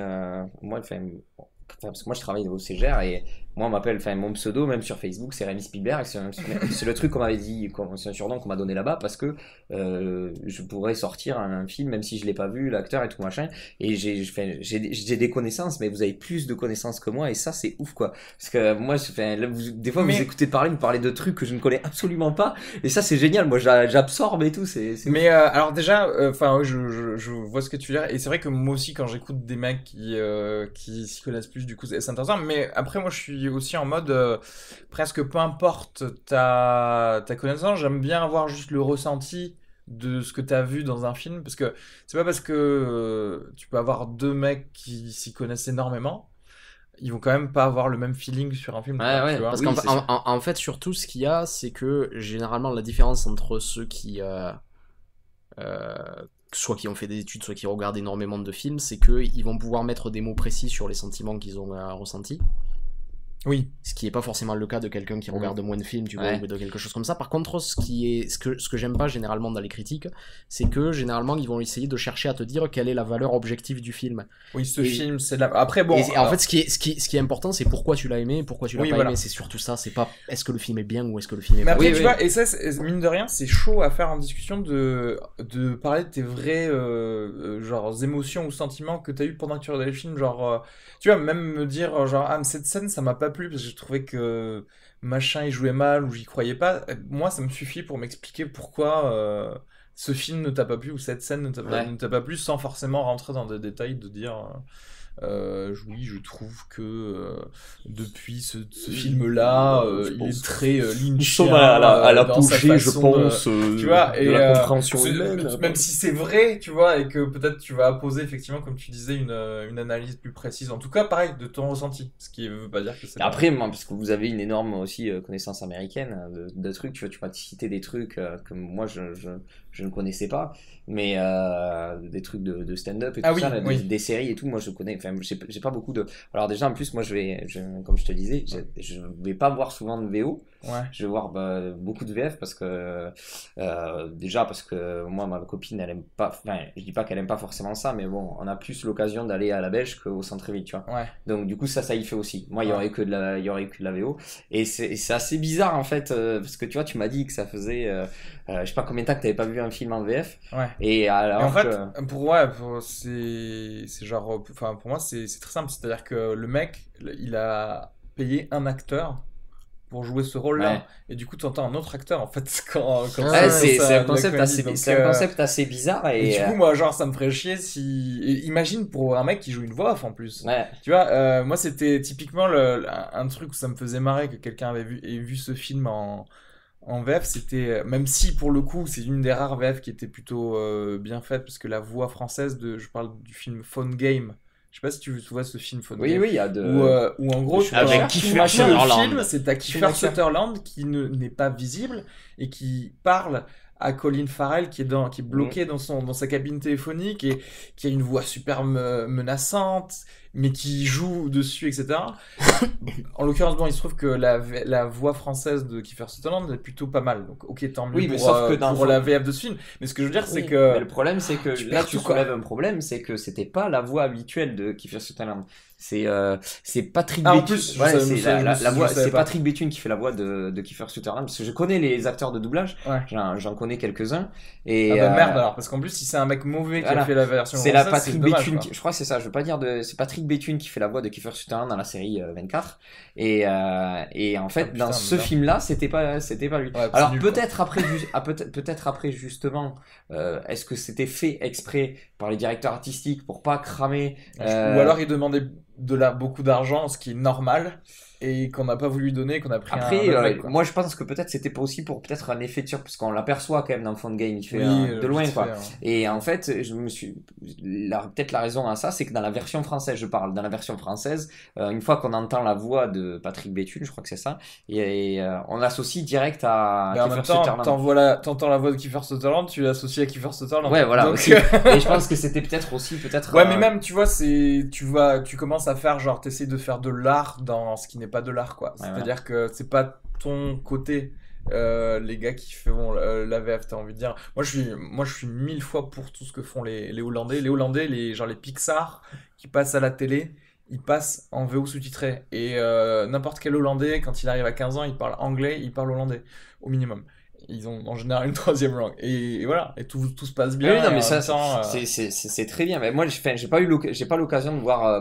S5: parce que moi je travaille au CGR et moi on m'appelle, mon pseudo même sur Facebook c'est Rémi Spielberg, c'est le truc qu'on m'avait dit, c'est un surnom qu'on m'a donné là-bas parce que je pourrais sortir un film même si je l'ai pas vu, l'acteur et tout machin, et j'ai des connaissances, mais vous avez plus de connaissances que moi et ça c'est ouf quoi, parce que moi des fois vous écoutez parler, vous parlez de trucs que je ne connais absolument pas et ça c'est génial, moi j'absorbe et tout, c'est
S4: mais alors déjà je vois ce que tu veux dire, et c'est vrai que moi aussi quand j'écoute des mecs qui s'y connaissent plus, du coup c'est intéressant, mais après moi je suis aussi en mode presque peu importe ta connaissance, j'aime bien avoir juste le ressenti de ce que tu as vu dans un film, parce que c'est pas parce que tu peux avoir deux mecs qui s'y connaissent énormément, ils vont quand même pas avoir le même feeling sur un film.
S7: Ouais, tu vois. Parce qu'en fait surtout ce qu'il y a, c'est que généralement la différence entre ceux qui soit qui ont fait des études, soit qui regardent énormément de films, c'est qu'ils vont pouvoir mettre des mots précis sur les sentiments qu'ils ont ressentis.
S4: Oui.
S7: Ce qui est pas forcément le cas de quelqu'un qui regarde moins de films, tu vois, ou de quelque chose comme ça. Par contre, ce que j'aime pas généralement dans les critiques, c'est que généralement ils vont essayer de chercher à te dire quelle est la valeur objective du film.
S4: Oui, film, c'est la... Après bon.
S7: En fait, ce qui est important, c'est pourquoi tu l'as aimé, pourquoi tu l'as pas aimé. C'est surtout ça. C'est pas est-ce que le film est bien ou est-ce que le film est.
S4: Mais après, tu vois, et ça, mine de rien, c'est chaud à faire en discussion de parler de tes vraies genre émotions ou sentiments que t'as eu pendant que tu regardais le film, genre. Tu vois, même me dire genre cette scène ça m'a pas plu parce que je trouvais que machin il jouait mal ou j'y croyais pas, moi ça me suffit pour m'expliquer pourquoi ce film ne t'a pas plu ou cette scène ne t'a pas plu, sans forcément rentrer dans des détails de dire oui, je trouve que depuis ce film-là, il est très lynchien.
S5: À l'apogée, je pense,
S4: tu vois,
S5: de la compréhension
S4: humaine. Même si c'est vrai, tu vois, et que peut-être tu vas poser effectivement, comme tu disais, une analyse plus précise. En tout cas, pareil, de ton ressenti. Ce qui veut pas dire que c'est.
S5: Après, moi, parce que vous avez une énorme aussi connaissance américaine de trucs, tu vois, tu vas citer des trucs que moi je ne connaissais pas, mais des trucs de stand-up et tout ça, des séries et tout, moi je connais. Enfin, j'ai pas beaucoup de. Alors déjà en plus moi comme je te disais, je vais pas voir souvent de VO. Je vais voir beaucoup de VF parce que déjà parce que moi ma copine elle aime pas. Enfin, je dis pas qu'elle aime pas forcément ça, mais bon, on a plus l'occasion d'aller à la Belge qu'au centre-ville, tu vois. Donc du coup ça y fait aussi. Moi il y aurait que de la VO et c'est assez bizarre en fait parce que tu vois tu m'as dit que ça faisait je sais pas combien de temps que t'avais pas vu un film en VF. Et alors
S4: en fait c'est genre, enfin pour moi c'est très simple, c'est-à-dire que le mec il a payé un acteur pour jouer ce rôle-là.
S5: Ouais.
S4: Et du coup, t'entends un autre acteur, en fait, quand
S5: Ouais, c'est
S4: ça,
S5: un concept
S4: la comédie.
S5: assez, c'est un concept assez bizarre
S4: Et
S5: et
S4: du coup, moi, genre, ça me ferait chier si... Et imagine pour un mec qui joue une voix off, en plus.
S5: ouais.
S4: Tu vois, moi, c'était typiquement un truc où ça me faisait marrer que quelqu'un avait vu ce film en VF. C'était, même si, pour le coup, c'est une des rares VF qui était plutôt bien faite, parce que la voix française je parle du film Phone Game. Je sais pas si tu vois ce film Phone
S5: Oui,
S4: Game.
S5: oui, il y a de...
S4: Où en gros,
S7: Avec
S4: tout
S7: Kiefer
S4: le
S7: Sutherland.
S4: film, c'est ta Kiefer Sutherland qui n'est pas visible et qui parle à Colin Farrell qui est bloqué dans sa cabine téléphonique et qui a une voix super menaçante, mais qui joue dessus, etc. En l'occurrence, bon, il se trouve que la voix française de Kiefer Sutherland est plutôt pas mal. Donc, ok, tant mieux
S5: Oui, mais
S4: pour,
S5: sauf que dans
S4: pour la VF de ce film. Mais ce que je veux dire, c'est
S5: Oui,
S4: que...
S5: mais le problème, c'est que
S4: tu
S5: là,
S4: perds
S5: tu
S4: tout, quoi.
S5: soulèves un problème, c'est que c'était pas la voix habituelle de Kiefer Sutherland. C'est Patrick
S4: Ah, en
S5: Béthune.
S4: plus,
S5: Ouais,
S4: je
S5: c'est
S4: savais
S5: la voix,
S4: pas.
S5: c'est Patrick Béthune qui fait la voix de Kiefer Sutherland. Parce que je connais les acteurs de doublage.
S4: Ouais.
S5: J'en connais quelques-uns. Et
S4: Ah bah merde alors, parce qu'en plus, si c'est un mec mauvais qui a
S5: voilà.
S4: fait la version
S5: c'est la
S4: française,
S5: Patrick
S4: dommage,
S5: Béthune.
S4: quoi.
S5: Je crois que c'est ça. Je veux pas dire c'est Patrick Béthune qui fait la voix de Kiefer Sutherland dans la série 24. Et en fait,
S4: putain,
S5: dans ce
S4: merde.
S5: film-là, c'était pas lui.
S4: Ouais, c'est
S5: Alors
S4: nul,
S5: peut-être après justement, est-ce que c'était fait exprès par les directeurs artistiques pour pas cramer
S4: Ou alors il demandait beaucoup d'argent, ce qui est normal, et qu'on n'a pas voulu lui donner, qu'on a pris
S5: après,
S4: un autre mec, quoi.
S5: moi je pense que peut-être c'était pas aussi pour peut-être un effet de surprise, parce qu'on l'aperçoit quand même dans Phone Game, il fait
S4: Oui,
S5: de loin
S4: vite
S5: quoi.
S4: fait, hein.
S5: Et en fait, peut-être la raison à ça, c'est que dans la version française, dans la version française, une fois qu'on entend la voix de Patrick Béthune, je crois que c'est ça, et on l'associe direct à
S4: Mais en
S5: Kiefer
S4: même temps,
S5: Sutherland.
S4: t'entends la voix de Kiefer Sutherland, tu l'associes à Kiefer Sutherland.
S5: Ouais, voilà.
S4: Donc,
S5: Aussi. Et je pense que c'était peut-être
S4: ouais, mais même, tu vois, tu commences à faire, genre, t'essayes de faire de l'art dans ce qui n'est pas de l'art, quoi.
S5: Ouais,
S4: C'est-à-dire que c'est pas ton côté, les gars qui font la VF, t'as envie de dire. Moi, je suis 1000 fois pour tout ce que font les Hollandais. Les Hollandais, genre les Pixar qui passent à la télé, ils passent en VO sous-titré. Et n'importe quel Hollandais, quand il arrive à 15 ans, il parle anglais, il parle hollandais, au minimum. Ils ont en général une troisième langue. Et voilà, et tout se passe bien.
S5: Oui, non, mais
S4: en
S5: ça,
S4: même temps,
S5: c'est très bien. Mais moi, j'ai pas l'occasion de voir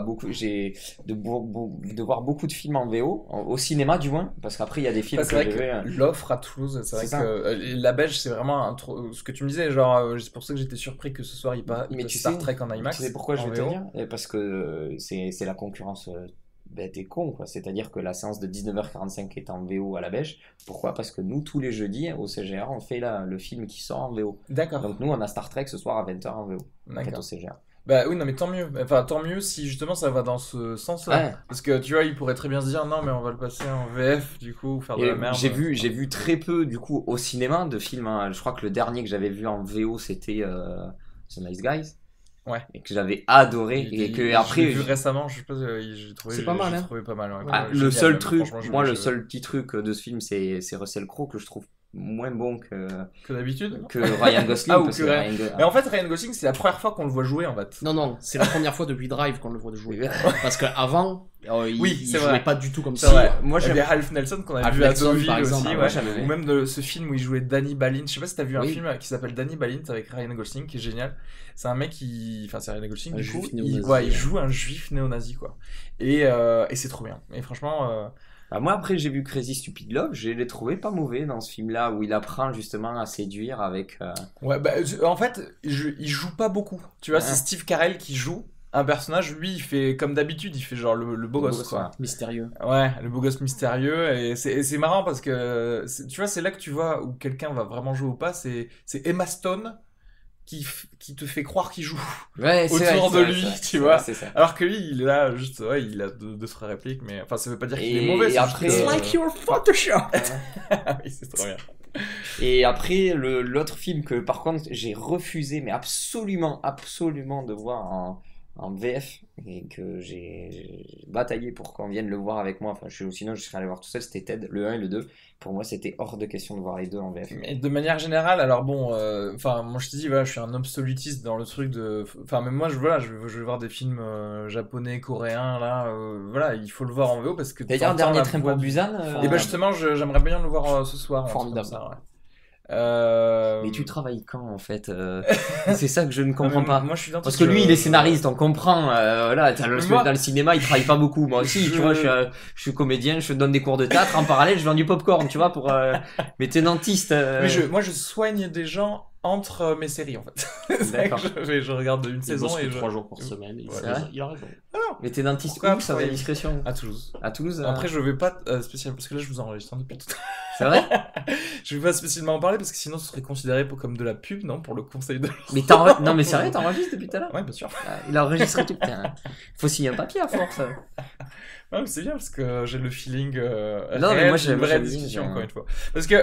S5: de voir beaucoup de films en VO, au cinéma du moins, parce qu'après il y a des films
S4: c'est vrai
S5: j'ai
S4: que l'offre à Toulouse, c'est vrai
S5: C'est ça.
S4: que la Belge, c'est vraiment ce que tu me disais, genre, c'est pour ça que j'étais surpris que ce soir il passe Star Trek en IMAX.
S5: Tu sais pourquoi je
S4: en
S5: vais te
S4: VO.
S5: dire? Parce que c'est la concurrence bête et con, quoi. C'est-à-dire que la séance de 19h45 est en VO à la Belge. Pourquoi? Parce que nous, tous les jeudis, au CGR, on fait le film qui sort en VO.
S4: D'accord.
S5: Donc nous, on a Star Trek ce soir à 20h en VO. En fait,
S4: D'accord.
S5: au CGR.
S4: Bah oui, non, mais tant mieux. Enfin, tant mieux si justement ça va dans ce sens-là.
S5: Ouais.
S4: Parce que tu vois, il pourrait très bien se dire non, mais on va le passer en VF, du coup, faire de
S5: Et
S4: la merde.
S5: j'ai vu très peu, du coup, au cinéma de films. Hein. Je crois que le dernier que j'avais vu en VO, c'était The Nice Guys.
S4: Ouais.
S5: Et que j'avais adoré. Et que après.
S4: Je l'ai vu récemment, je sais pas, j'ai trouvé.
S7: C'est pas mal,
S4: j'ai
S7: hein.
S4: trouvé pas mal. Ouais.
S5: Ah,
S4: Ouais,
S5: le
S4: génial,
S5: seul
S4: même,
S5: truc,
S4: franchement,
S5: moi,
S4: je-
S5: le seul petit truc de ce film, c'est Russell Crowe que je trouve moins bon
S4: Que d'habitude.
S5: que Ryan Gosling.
S4: Ah, ou
S5: parce
S4: que
S5: que
S4: Ryan- Mais en fait, Ryan Gosling, c'est la première fois qu'on le voit jouer, en fait.
S7: Non, c'est la première fois depuis Drive qu'on le voit de jouer. Parce qu'avant, il
S4: c'est
S7: jouait
S4: vrai.
S7: pas du tout comme
S4: C'est
S7: ça.
S4: vrai.
S5: moi,
S4: Il y
S5: j'aime-
S4: avait Ralph Nelson qu'on a
S7: Ralph
S4: vu à
S7: Nelson,
S4: Deauville
S7: par exemple.
S4: aussi,
S7: Ah,
S4: ouais.
S5: moi, j'avais aimé.
S4: Ou même de ce film où il jouait Danny Balint. Je sais pas si t'as vu un
S7: Oui.
S4: film qui s'appelle Danny Balint avec Ryan Gosling, qui est génial. C'est un mec enfin, c'est Ryan Gosling,
S7: Un
S4: du coup.
S7: juif néo-nazi,
S4: Ouais, il
S7: ouais.
S4: joue un juif néo-nazi, quoi. Et c'est trop bien. Et franchement,
S5: Bah, moi, après, j'ai vu Crazy Stupid Love, je l'ai trouvé pas mauvais dans ce film-là, où il apprend justement à séduire avec.
S4: ouais, bah, en fait, il joue pas beaucoup. Tu vois,
S5: Ouais.
S4: c'est Steve Carell qui joue un personnage. Lui, il fait comme d'habitude, il fait genre le beau gosse, quoi.
S7: Mystérieux.
S4: Ouais, le beau gosse mystérieux. Et c'est marrant parce que, tu vois, c'est là que tu vois où quelqu'un va vraiment jouer ou pas. C'est Emma Stone qui te fait croire qu'il joue.
S5: Ouais,
S4: Autour de lui, tu vois.
S5: C'est ça.
S4: Alors que lui, il est là, juste, ouais, il a deux trois répliques, mais enfin, ça veut pas dire qu'il
S5: Et-
S4: est mauvais.
S5: et
S4: c'est
S5: après-
S4: juste
S5: It's
S4: que-
S5: like
S7: your Photoshop.
S4: Ah oui, c'est trop bien.
S5: Et après, l'autre film que par contre j'ai refusé, mais absolument de voir en VF, et que j'ai bataillé pour qu'on vienne le voir avec moi, enfin sinon je serais allé voir tout seul, c'était Ted, le 1 et le 2. Pour moi, c'était hors de question de voir les deux en VF.
S4: Mais de manière générale, alors bon, enfin, moi je te dis, voilà, je suis un absolutiste dans le truc de. Enfin, même moi, je vais voir des films japonais, coréens, là, voilà, il faut le voir en VO parce que.
S5: D'ailleurs,
S4: t'entends
S5: dernier
S4: la
S5: train
S4: voix
S5: pour
S4: du-
S5: Busan.
S4: Et ben justement, j'aimerais bien le voir ce soir. un truc
S7: Formidable.
S4: comme ça, ouais.
S5: Mais tu travailles quand en fait C'est ça que je ne comprends pas.
S4: Moi, je suis
S5: parce que lui, il est scénariste, on comprend. Là, dans le cinéma, il travaille pas beaucoup. Moi aussi, tu vois, je suis comédien, je donne des cours de théâtre. En parallèle, je vends du popcorn, tu vois, pour. Mais t'es dentiste.
S4: Moi, je soigne des gens entre mes séries en fait.
S5: D'accord.
S4: Je regarde une saison et
S7: 3 jours par semaine. Il a raison.
S5: Mais t'es dentiste
S4: Pourquoi
S5: où, ça va discrétion?
S4: À Toulouse.
S5: À Toulouse.
S4: Après, je vais pas spécialement parce que là, je vous enregistre depuis tout à l'heure.
S5: C'est vrai?
S4: Je vais pas spécialement en parler parce que sinon, ce serait considéré comme de la pub, non, pour le conseil de.
S5: Mais non, mais sérieux, t'enregistres depuis tout à l'heure?
S4: Ouais, bien sûr.
S5: Il a enregistré tout. Faut signer un papier à force.
S4: Ouais, mais c'est bien parce que j'ai le feeling.
S5: Non, mais moi,
S4: j'ai une vraie discussion encore une fois. Parce que.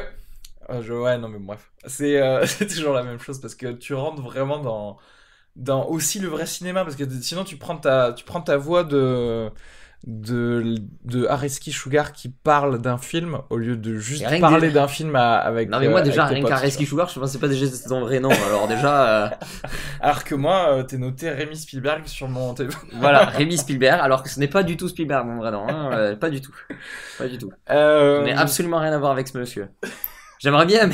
S4: Ouais, non, mais bref. C'est toujours la même chose parce que tu rentres vraiment dans aussi le vrai cinéma parce que sinon tu prends ta voix de Areski Sugar qui parle d'un film au lieu de juste parler d'un film avec.
S5: Non mais moi déjà rien qu'Areski Sugar, je pensais pas déjà c'était ton vrai nom. Alors déjà.
S4: Alors que moi t'es noté Rémi Spielberg sur mon téléphone.
S5: Voilà, Rémi Spielberg. Alors que ce n'est pas du tout Spielberg mon vrai nom. Hein, pas du tout. Je n'ai absolument rien à voir avec ce monsieur. J'aimerais bien,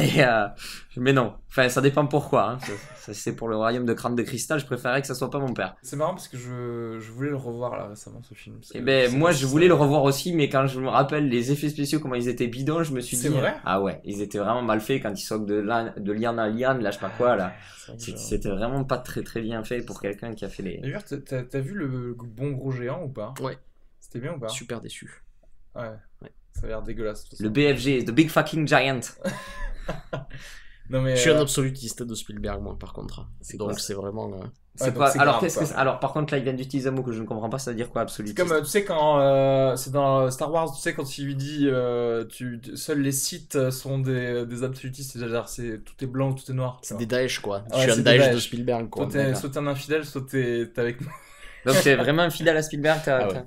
S5: mais non. Enfin, ça dépend pourquoi. Hein. Ça, c'est pour le royaume de crâne de cristal, je préférais que ça soit pas mon père.
S4: C'est marrant parce que je voulais le revoir là récemment ce film.
S5: Et ben moi je voulais le revoir aussi, mais quand je me rappelle les effets spéciaux comment ils étaient bidons, je me suis dit.
S4: C'est vrai?
S5: Ah ouais, ils étaient vraiment mal faits quand ils sautent de liane à liane, là je sais pas quoi là. C'était vraiment pas très très bien fait pour quelqu'un qui a fait les.
S4: D'ailleurs, t'as vu le bon gros géant ou pas?
S7: Ouais.
S4: C'était bien ou pas?
S7: Super déçu.
S4: Ouais. Ça a l'air dégueulasse.
S5: Le BFG, The Big Fucking Giant.
S4: Non, mais
S7: je suis un absolutiste de Spielberg, moi, par contre. Donc c'est vraiment.
S5: C'est quoi? Alors alors par contre là, il vient d'utiliser un mot que je ne comprends pas, ça veut dire quoi absolutiste?
S4: Comme tu sais quand c'est dans Star Wars, tu sais quand il lui dit seuls les Sith sont des absolutistes, c'est-à-dire tout est blanc ou tout est noir.
S7: C'est des Daesh quoi.
S4: Ouais,
S7: je suis un Daesh de Spielberg quoi.
S4: Soit t'es un infidèle, soit t'es avec moi.
S5: Donc t'es vraiment un fidèle à Spielberg,
S7: ouais.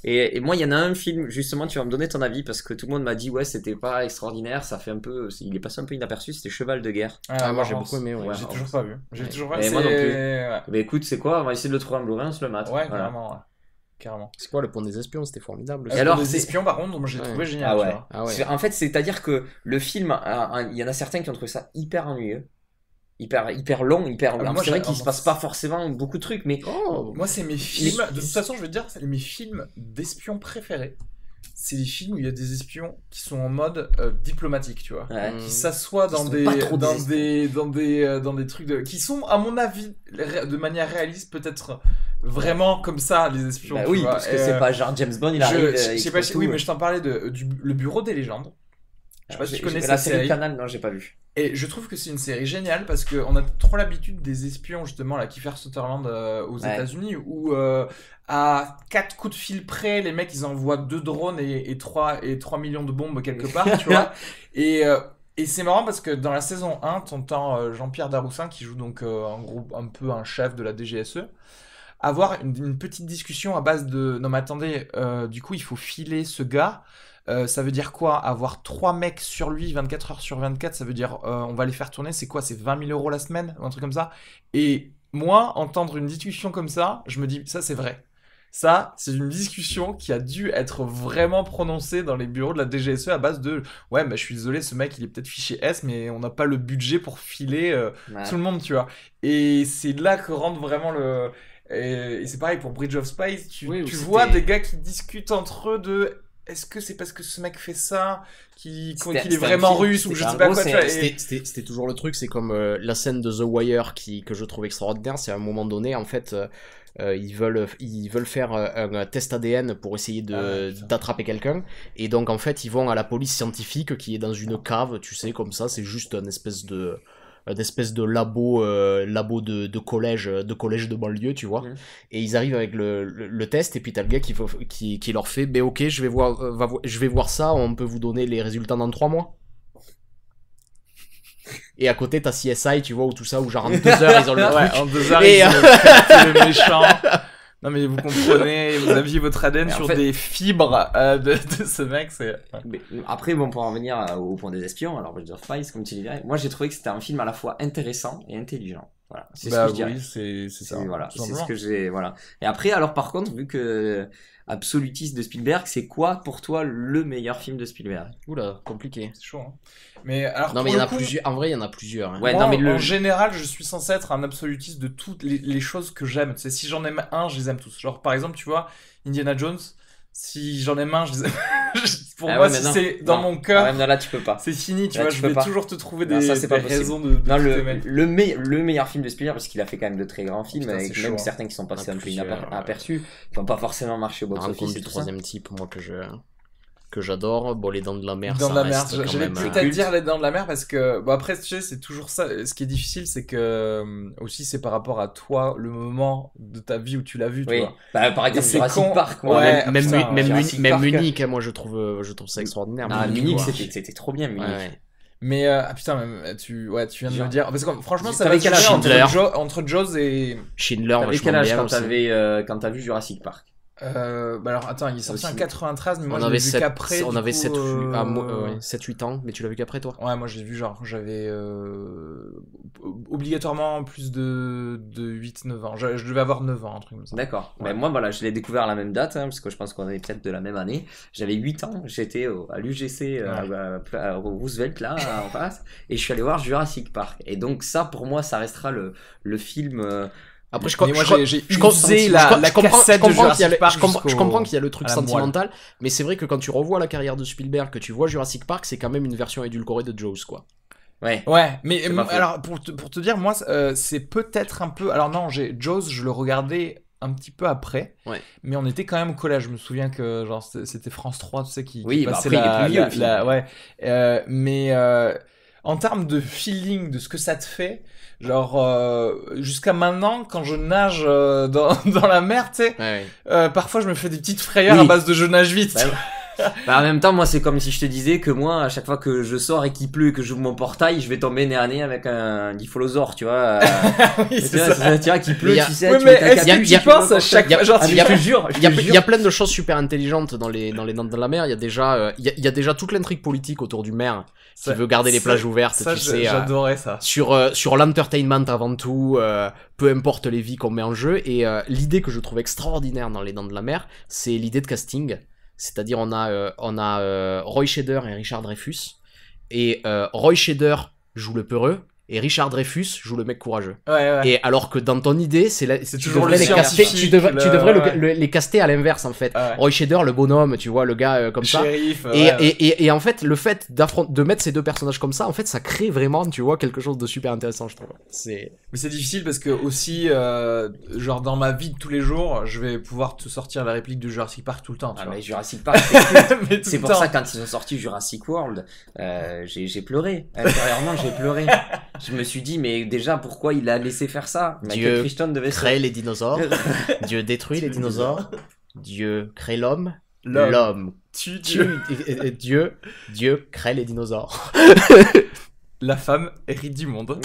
S5: Et moi, il y en a un film, justement, tu vas me donner ton avis, parce que tout le monde m'a dit, ouais, c'était pas extraordinaire, ça fait un peu, il est passé un peu inaperçu, c'était Cheval de guerre.
S7: Moi, j'ai beaucoup aimé, ouais.
S4: J'ai toujours pas vu.
S5: Et moi non plus. Ouais. Mais écoute, c'est quoi? On va essayer de le trouver en Blu-ray, on se le mate.
S4: Ouais, voilà. Carrément.
S7: C'est quoi le Pont des Espions? C'était formidable.
S4: Et alors, les espions, par contre, moi, j'ai trouvé génial.
S5: Ah ouais. En fait, c'est-à-dire que le film, il y en a certains qui ont trouvé ça hyper ennuyeux. Hyper long, c'est vrai qu'il se passe pas forcément beaucoup de trucs, mais
S4: moi c'est mes films. De toute façon, je vais te dire, c'est mes films d'espions préférés. C'est les films où il y a des espions qui sont en mode diplomatique, tu vois, qui s'assoient dans des trucs qui sont, à mon avis, de manière réaliste, peut-être vraiment comme ça, les espions.
S5: Bah oui, vois. Parce que c'est pas genre James Bond, il arrive.
S4: Je sais pas, oui, mais je t'en parlais le Bureau des légendes. Je sais pas si tu connais
S5: la série Canal, non, j'ai pas vu.
S4: Et je trouve que c'est une série géniale parce qu'on a trop l'habitude des espions, justement, là, Kiefer Sutherland aux États-Unis, où à 4 coups de fil près, les mecs ils envoient 2 drones et 3 millions de bombes quelque part, tu vois. Et c'est marrant parce que dans la saison 1, t'entends Jean-Pierre Daroussin, qui joue donc un peu un chef de la DGSE, avoir une petite discussion à base de non mais attendez, du coup il faut filer ce gars. Ça veut dire quoi? Avoir 3 mecs sur lui 24 heures sur 24, ça veut dire on va les faire tourner, c'est quoi? C'est 20 000 € la semaine? Un truc comme ça. Et moi, entendre une discussion comme ça, je me dis, ça c'est vrai. Ça, c'est une discussion qui a dû être vraiment prononcée dans les bureaux de la DGSE à base de ouais, bah je suis désolé, ce mec il est peut-être fiché S, mais on n'a pas le budget pour filer tout le monde, tu vois. Et c'est là que rentre vraiment le. Et c'est pareil pour Bridge of Spies, tu vois des gars qui discutent entre eux de. Est-ce que c'est parce que ce mec fait ça qu'il est vraiment russe ou je sais pas quoi.
S7: C'était toujours le truc, c'est comme la scène de The Wire que je trouve extraordinaire. C'est à un moment donné, en fait, ils veulent faire un test ADN pour essayer d'attraper quelqu'un. Et donc, en fait, ils vont à la police scientifique qui est dans une cave, tu sais, comme ça. C'est juste une espèce de labo de collège de banlieue, tu vois. Et ils arrivent avec le test, et puis t'as le gars qui leur fait ben ok, je vais voir ça, on peut vous donner les résultats dans 3 mois. Et à côté t'as CSI, tu vois, où tout ça, où genre en 2 heures ils ont le truc.
S4: En 2 heures ils ont le méchant. Non mais vous comprenez, vous aviez votre ADN sur des fibres de ce mec, c'est...
S5: Mais après, bon, pour en venir au Pont des Espions, alors Bridge of Spies, comme tu dirais, moi j'ai trouvé que c'était un film à la fois intéressant et intelligent. Voilà, c'est
S4: Bah
S5: ce que je dirais.
S4: oui, c'est ça.
S5: Voilà,
S4: tout
S5: c'est ce
S4: simplement.
S5: que j'ai. Voilà. Et après, alors par contre, vu que absolutiste de Spielberg, c'est quoi pour toi le meilleur film de Spielberg?
S7: Oula, compliqué.
S4: C'est chaud. Hein. Mais alors,
S7: Non,
S4: pour
S7: mais il y en
S4: le
S7: a
S4: coup,
S7: plusieurs. En vrai, il y en a plusieurs. Hein.
S5: Ouais,
S4: moi,
S5: non, mais
S4: en général, je suis censé être un absolutiste de toutes les choses que j'aime. Tu sais, si j'en aime un, je les aime tous. Genre, par exemple, tu vois, Indiana Jones, si j'en aime un, je les aime. Pour
S5: Ah
S4: moi,
S5: ouais, mais
S4: si
S5: non.
S4: c'est dans
S5: Non.
S4: mon cœur,
S5: Ah ouais, non, là tu peux pas.
S4: c'est fini, tu
S5: Là,
S4: vois.
S5: tu
S4: Je
S5: peux
S4: vais
S5: pas.
S4: toujours te trouver
S5: Non,
S4: des,
S5: ça, c'est pas
S4: des
S5: possible.
S4: raisons de
S5: Non,
S4: tout aimer.
S5: le meilleur film de Spielberg, parce qu'il a fait quand même de très grands films,
S4: Putain,
S5: avec
S4: c'est
S5: même
S4: chaud, hein.
S5: certains qui sont passés
S7: Ah,
S5: un peu
S7: plusieurs,
S5: inaperçus, qui n'ont pas forcément marché au
S7: La
S5: box-office
S7: rencontre
S5: et
S7: du
S5: tout ça.
S7: troisième type, moi, que j'adore. Bon, les dents de la mer,
S4: Dans
S7: ça
S4: la mer,
S7: reste quand
S4: j'allais
S7: même...
S4: peut-être
S5: culte.
S4: dire les dents de la mer parce que bon après tu sais c'est toujours ça. Ce qui est difficile c'est que aussi c'est par rapport à toi le moment de ta vie où tu l'as vu, tu
S5: Oui,
S4: vois.
S5: bah, par exemple,
S4: c'est
S5: Jurassic
S4: con.
S5: Park, moi.
S4: Ouais,
S7: même
S4: putain,
S5: Jurassic
S7: même
S5: Park.
S7: Munich, hein, moi, je trouve ça extraordinaire.
S5: Ah, Munich,
S7: quoi.
S5: c'était trop bien, Munich.
S7: Ouais, ouais.
S4: Mais putain même, tu viens de me
S5: Genre-
S4: dire parce que franchement ça
S5: T'avais
S4: va
S5: quel
S4: se
S5: âge,
S4: jouer
S7: Schindler
S4: entre Jaws et
S7: Schindler,
S5: T'avais
S7: vachement
S5: quel âge
S7: bien
S5: quand
S7: aussi.
S5: t'as vu Jurassic Park?
S4: bah alors attends il est sorti en
S5: Aussi.
S4: 93 mais moi
S7: On
S4: je l'ai
S7: avait
S4: vu
S7: 7,
S4: qu'après.
S7: on
S4: du
S7: avait
S4: coup,
S7: 7-8 ans, mais tu l'as vu qu'après, toi?
S4: Ouais, moi j'ai vu genre j'avais obligatoirement plus de 8-9 ans. Je devais avoir 9 ans, un truc comme ça.
S5: D'accord.
S4: Ouais.
S5: Ben, moi, voilà, je l'ai découvert à la même date, hein, parce que je pense qu'on est peut-être de la même année. J'avais 8 ans, j'étais à l'UGC, à Roosevelt, là, en face, et je suis allé voir Jurassic Park. Et donc, ça, pour moi, ça restera le film.
S7: Après,
S4: Mais moi, j'ai
S7: je
S4: usé la cassette de Jurassic Park
S7: je comprends qu'il y a le truc
S4: à la moelle.
S7: sentimental, mais c'est vrai que quand tu revois la carrière de Spielberg, que tu vois Jurassic Park, c'est quand même une version édulcorée de Jaws, quoi.
S5: Ouais.
S4: Ouais, mais
S5: C'est pas faux.
S4: alors pour te dire, moi, c'est peut-être un peu. Alors non, Jaws, je le regardais un petit peu après,
S7: Ouais.
S4: mais on était quand même au collège. Je me souviens que genre c'était France 3, tu sais, qui
S5: Oui, bah
S4: passait
S5: après, il est plus vieux, le film.
S4: ouais. Mais en termes de feeling, de ce que ça te fait, genre jusqu'à maintenant, quand je nage dans la mer, tu sais,
S7: Ouais, ouais.
S4: parfois je me fais des petites frayeurs
S5: Oui.
S4: à base de je nage vite.
S5: Bah, bah, en même temps, moi, c'est comme si je te disais que moi, à chaque fois que je sors et qu'il pleut et que j'ouvre mon portail, je vais tomber nez à nez avec un dipholosaure, tu vois.
S4: Oui,
S5: Tu
S4: c'est
S5: vois,
S4: ça.
S5: tu vois, qu'il pleut,
S7: Mais y a-
S5: tu sais,
S4: Oui,
S5: tu
S4: mais
S5: mets ta
S4: est-ce
S5: cape,
S4: que tu penses à chaque fois, genre,
S5: Ah,
S4: tu
S5: mais je te jure,
S7: Il y a plein de choses super intelligentes dans les dents de la mer. Il y a déjà toute l'intrigue politique autour du maire qui
S4: Ça-
S7: veut garder les
S4: ça-
S7: plages ouvertes,
S4: Ça,
S7: tu sais.
S4: j'adorais ça.
S7: Sur l'entertainment avant tout, peu importe les vies qu'on met en jeu. Et l'idée que je trouve extraordinaire dans les dents de la mer, c'est l'idée de casting. C'est-à-dire on a Roy Scheider et Richard Dreyfuss. Et Roy Scheider joue le peureux et Richard Dreyfuss joue le mec courageux.
S4: Ouais.
S7: Et alors que dans ton idée, tu
S4: toujours
S7: devrais
S4: le
S7: les caster,
S4: scientifique,
S7: tu devrais
S4: ouais.
S7: les caster à l'inverse en fait.
S4: Ouais.
S7: Roy Scheider, le bonhomme, tu vois, le gars comme ça.
S4: Shérif,
S7: Et en fait, le fait de mettre ces deux personnages comme ça, en fait, ça crée vraiment, tu vois, quelque chose de super intéressant, je trouve.
S4: Mais c'est difficile parce que aussi, genre dans ma vie de tous les jours, je vais pouvoir te sortir la réplique de Jurassic Park tout le temps. Tu
S5: Ah,
S4: vois.
S5: mais Jurassic Park, c'est cool.
S4: Mais tout
S5: C'est
S4: le
S5: pour
S4: temps.
S5: ça, quand ils ont sorti Jurassic World, j'ai pleuré. Intérieurement, j'ai pleuré. Je me suis dit, mais déjà, pourquoi il a laissé faire ça? Michael
S7: Dieu
S5: Crichton devait se...
S7: crée les dinosaures, Dieu détruit les dinosaures, Dieu crée l'homme
S4: Tu
S7: et Dieu crée les dinosaures.
S4: La femme hérite du monde.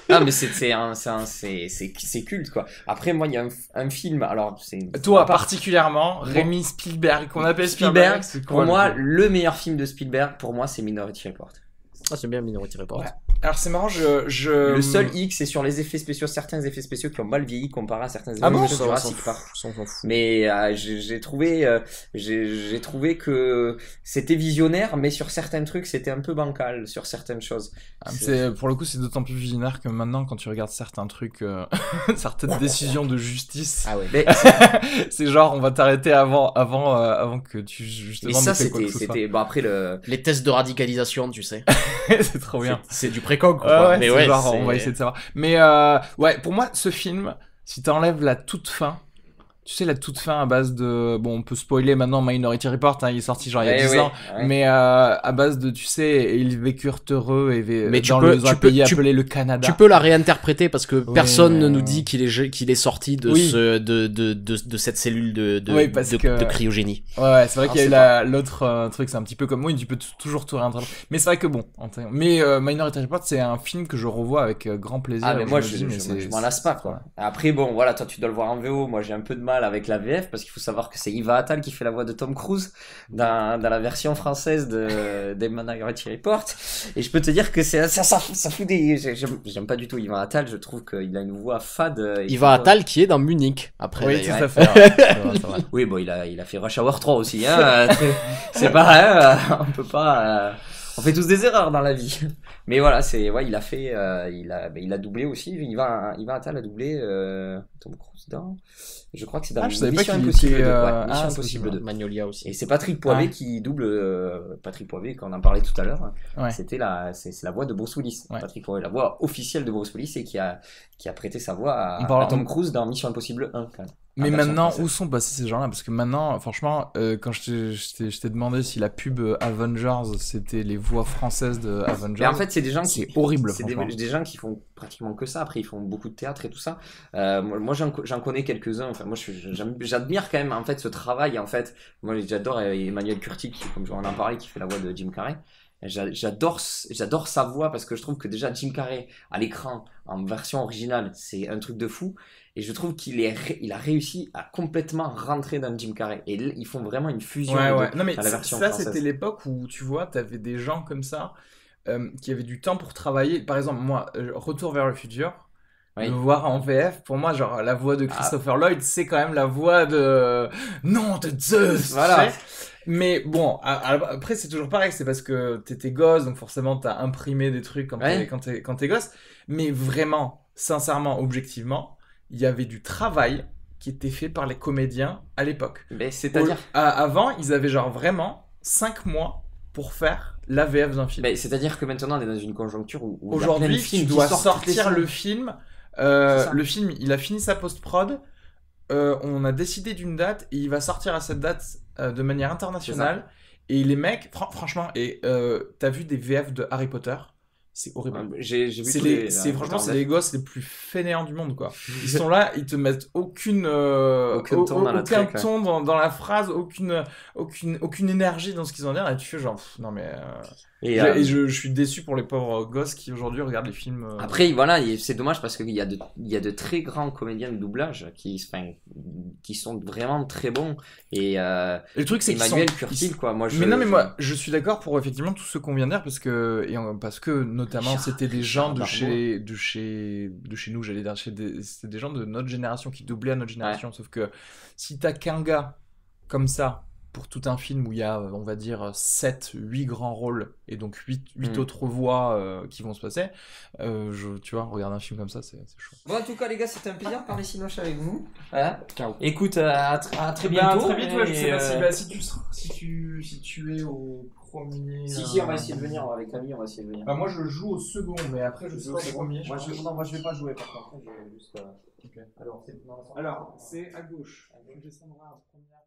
S5: Ah, mais c'est culte, quoi. Après, moi, il y a un film, alors, c'est...
S4: Toi, particulièrement, Rémi Spielberg, qu'on appelle
S5: Spielberg,
S4: c'est
S5: pour
S4: quoi,
S5: moi,
S4: le coup
S5: le meilleur film de Spielberg, pour moi, c'est Minority Report.
S7: Ah, c'est bien Minority Report.
S4: Ouais. Alors c'est marrant,
S5: Le seul X, c'est sur les effets spéciaux, certains effets spéciaux qui ont mal vieilli comparé à certains effets
S4: Ah bon,
S5: spéciaux de Jurassic Park. Mais j'ai trouvé que c'était visionnaire, mais sur certains trucs, c'était un peu bancal, sur certaines choses.
S4: Pour le coup, c'est d'autant plus visionnaire que maintenant, quand tu regardes certains trucs, certaines décisions de justice,
S5: Ah ouais. Mais
S4: c'est genre on va t'arrêter avant que tu
S5: mais
S4: justement
S5: ça,
S4: ne fais quoi que ce soit.
S5: c'était bon après le.
S7: Les tests de radicalisation, tu sais.
S4: C'est trop bien.
S7: C'est du précoq,
S4: Ouais,
S7: quoi.
S4: ouais,
S7: Mais
S4: c'est
S7: ouais,
S4: genre,
S7: c'est-
S4: on va essayer de savoir. Mais ouais, pour moi, ce film, si t'enlèves la toute fin, tu sais, la toute fin à base de... Bon, on peut spoiler maintenant Minority Report, hein, il est sorti genre il y a 10 ans,
S5: ouais.
S4: mais à base de, tu sais, ils vécurent heureux et
S7: Mais
S4: dans
S7: tu
S4: un
S7: peux-
S4: pays appelé le Canada.
S7: Tu peux la réinterpréter parce que
S4: Oui,
S7: personne ne
S4: mais-
S7: nous dit qu'il est sorti de
S4: Oui.
S7: de cette cellule de
S4: Oui, parce que-
S7: de cryogénie.
S4: Ouais, c'est vrai qu'il y a eu
S5: Alors,
S4: l'autre truc, c'est un petit peu comme oui, tu peux toujours tout réinterpréter. Mais c'est vrai que bon, mais Minority Report, c'est un film que je revois avec grand plaisir.
S5: Ah, mais
S4: et
S5: moi,
S4: me dis, mais
S5: je m'en lasse pas, quoi. Après, bon, voilà, toi, tu dois le voir en VO. Moi, j'ai un peu de mal mal avec la VF parce qu'il faut savoir que c'est Yva Attal qui fait la voix de Tom Cruise dans la version française de Minority Report. Et je peux te dire que ça fout des... J'aime pas du tout Yva Attal, je trouve qu'il a une voix fade.
S7: Yva Attal qui est dans Munich, après.
S4: Oui,
S7: d'ailleurs.
S4: tout à fait.
S5: Oui, bon, il a fait Rush Hour 3 aussi, hein. C'est pareil, on peut pas... On fait tous des erreurs dans la vie. Mais voilà, il a fait, il a doublé aussi. Yva Attal a doublé Tom Cruise dans. Je crois que c'est dans
S4: je savais
S5: Mission
S4: pas qu'il
S5: Impossible
S4: était,
S5: 2.
S4: Mission
S5: Impossible 2.
S7: Magnolia aussi.
S5: Et c'est Patrick Poivet qui double Patrick Poivet, qu'on en parlait tout à l'heure.
S4: Ouais.
S5: C'est la voix de Bruce Willis.
S4: Ouais.
S5: Patrick Poivet, la voix officielle de Bruce Willis et qui a prêté sa voix
S4: parle-
S5: à Tom Cruise dans Mission Impossible 1. Quand même.
S4: Mais
S5: En version
S4: maintenant,
S5: française.
S4: où sont passés ces gens-là? Parce que maintenant, franchement, quand je t'ai demandé si la pub Avengers, c'était les voix françaises de Avengers.
S5: Mais en fait, c'est des gens
S4: c'est horrible,
S5: c'est
S4: franchement.
S5: des gens qui font pratiquement que ça. Après, ils font beaucoup de théâtre et tout ça. Moi, j'en connais quelques-uns. Enfin, moi, j'admire quand même en fait ce travail. En fait, moi, j'adore Emmanuel Curti, qui, comme on en parlait, qui fait la voix de Jim Carrey. J'adore sa voix parce que je trouve que déjà Jim Carrey à l'écran en version originale, c'est un truc de fou. Et je trouve il a réussi à complètement rentrer dans Jim Carrey. Et ils font vraiment une fusion
S4: Non, mais
S5: dans la version
S4: ça,
S5: française.
S4: c'était l'époque où, tu vois, t'avais des gens comme ça qui avaient du temps pour travailler. Par exemple, moi, Retour vers le futur,
S5: Oui.
S4: le voir en VF, pour moi, genre, la voix de Christopher Lloyd, c'est quand même la voix de... Non, de Zeus.
S5: Voilà.
S4: tu sais. Mais bon, après, c'est toujours pareil, c'est parce que t'étais gosse, donc forcément, t'as imprimé des trucs quand t'es gosse. Mais vraiment, sincèrement, objectivement, il y avait du travail qui était fait par les comédiens à l'époque.
S5: Mais c'est-à-dire...
S4: Avant, ils avaient genre vraiment 5 mois pour faire la VF d'un film.
S5: Mais c'est-à-dire que maintenant, on est dans une conjoncture où il y a plein de
S4: Aujourd'hui,
S5: films
S4: tu
S5: qui
S4: dois
S5: sortent toutes les
S4: sortir
S5: semaines.
S4: le film.
S5: ça.
S4: Le film, il a fini sa post-prod. On a décidé d'une date et il va sortir à cette date de manière internationale. Et les mecs, franchement, t'as vu des VF de Harry Potter? C'est horrible.
S5: J'ai vu
S4: Franchement, c'est les gosses les plus fainéants du monde, quoi. Ils sont là, ils te mettent aucun ton dans la phrase, aucune énergie dans ce qu'ils ont à dire. Et tu fais genre, non mais. Et je suis déçu pour les pauvres gosses qui aujourd'hui regardent les films.
S5: Après, voilà, c'est dommage parce qu'il y a de très grands comédiens de doublage qui sont vraiment très bons. Et
S4: le truc, c'est
S5: Emmanuel Curtil, quoi. Moi,
S4: moi, je suis d'accord pour effectivement tout ce qu'on vient de dire parce que notamment c'était des gens de chez nous, j'allais dire, c'était des gens de notre génération qui doublaient à notre génération. Ouais. Sauf que si t'as qu'un gars comme ça pour tout un film où il y a, on va dire, 7-8 grands rôles et donc 8 autres voix qui vont se passer, tu vois, regarder un film comme ça, c'est chaud.
S5: Bon, en tout cas, les gars, c'était un plaisir de parler Cinoche avec vous. Voilà. Ciao. Écoute, à très bientôt.
S4: Très vite, ouais, je sais pas si tu es au premier.
S5: Si, on va essayer de venir avec Camille, on va essayer de venir.
S4: Bah, moi, je joue au second, mais après, je sais pas au premier.
S5: Moi, je vais pas jouer, par contre. Je vais juste.
S4: Ok. Alors, c'est à gauche. Tu descendras en première.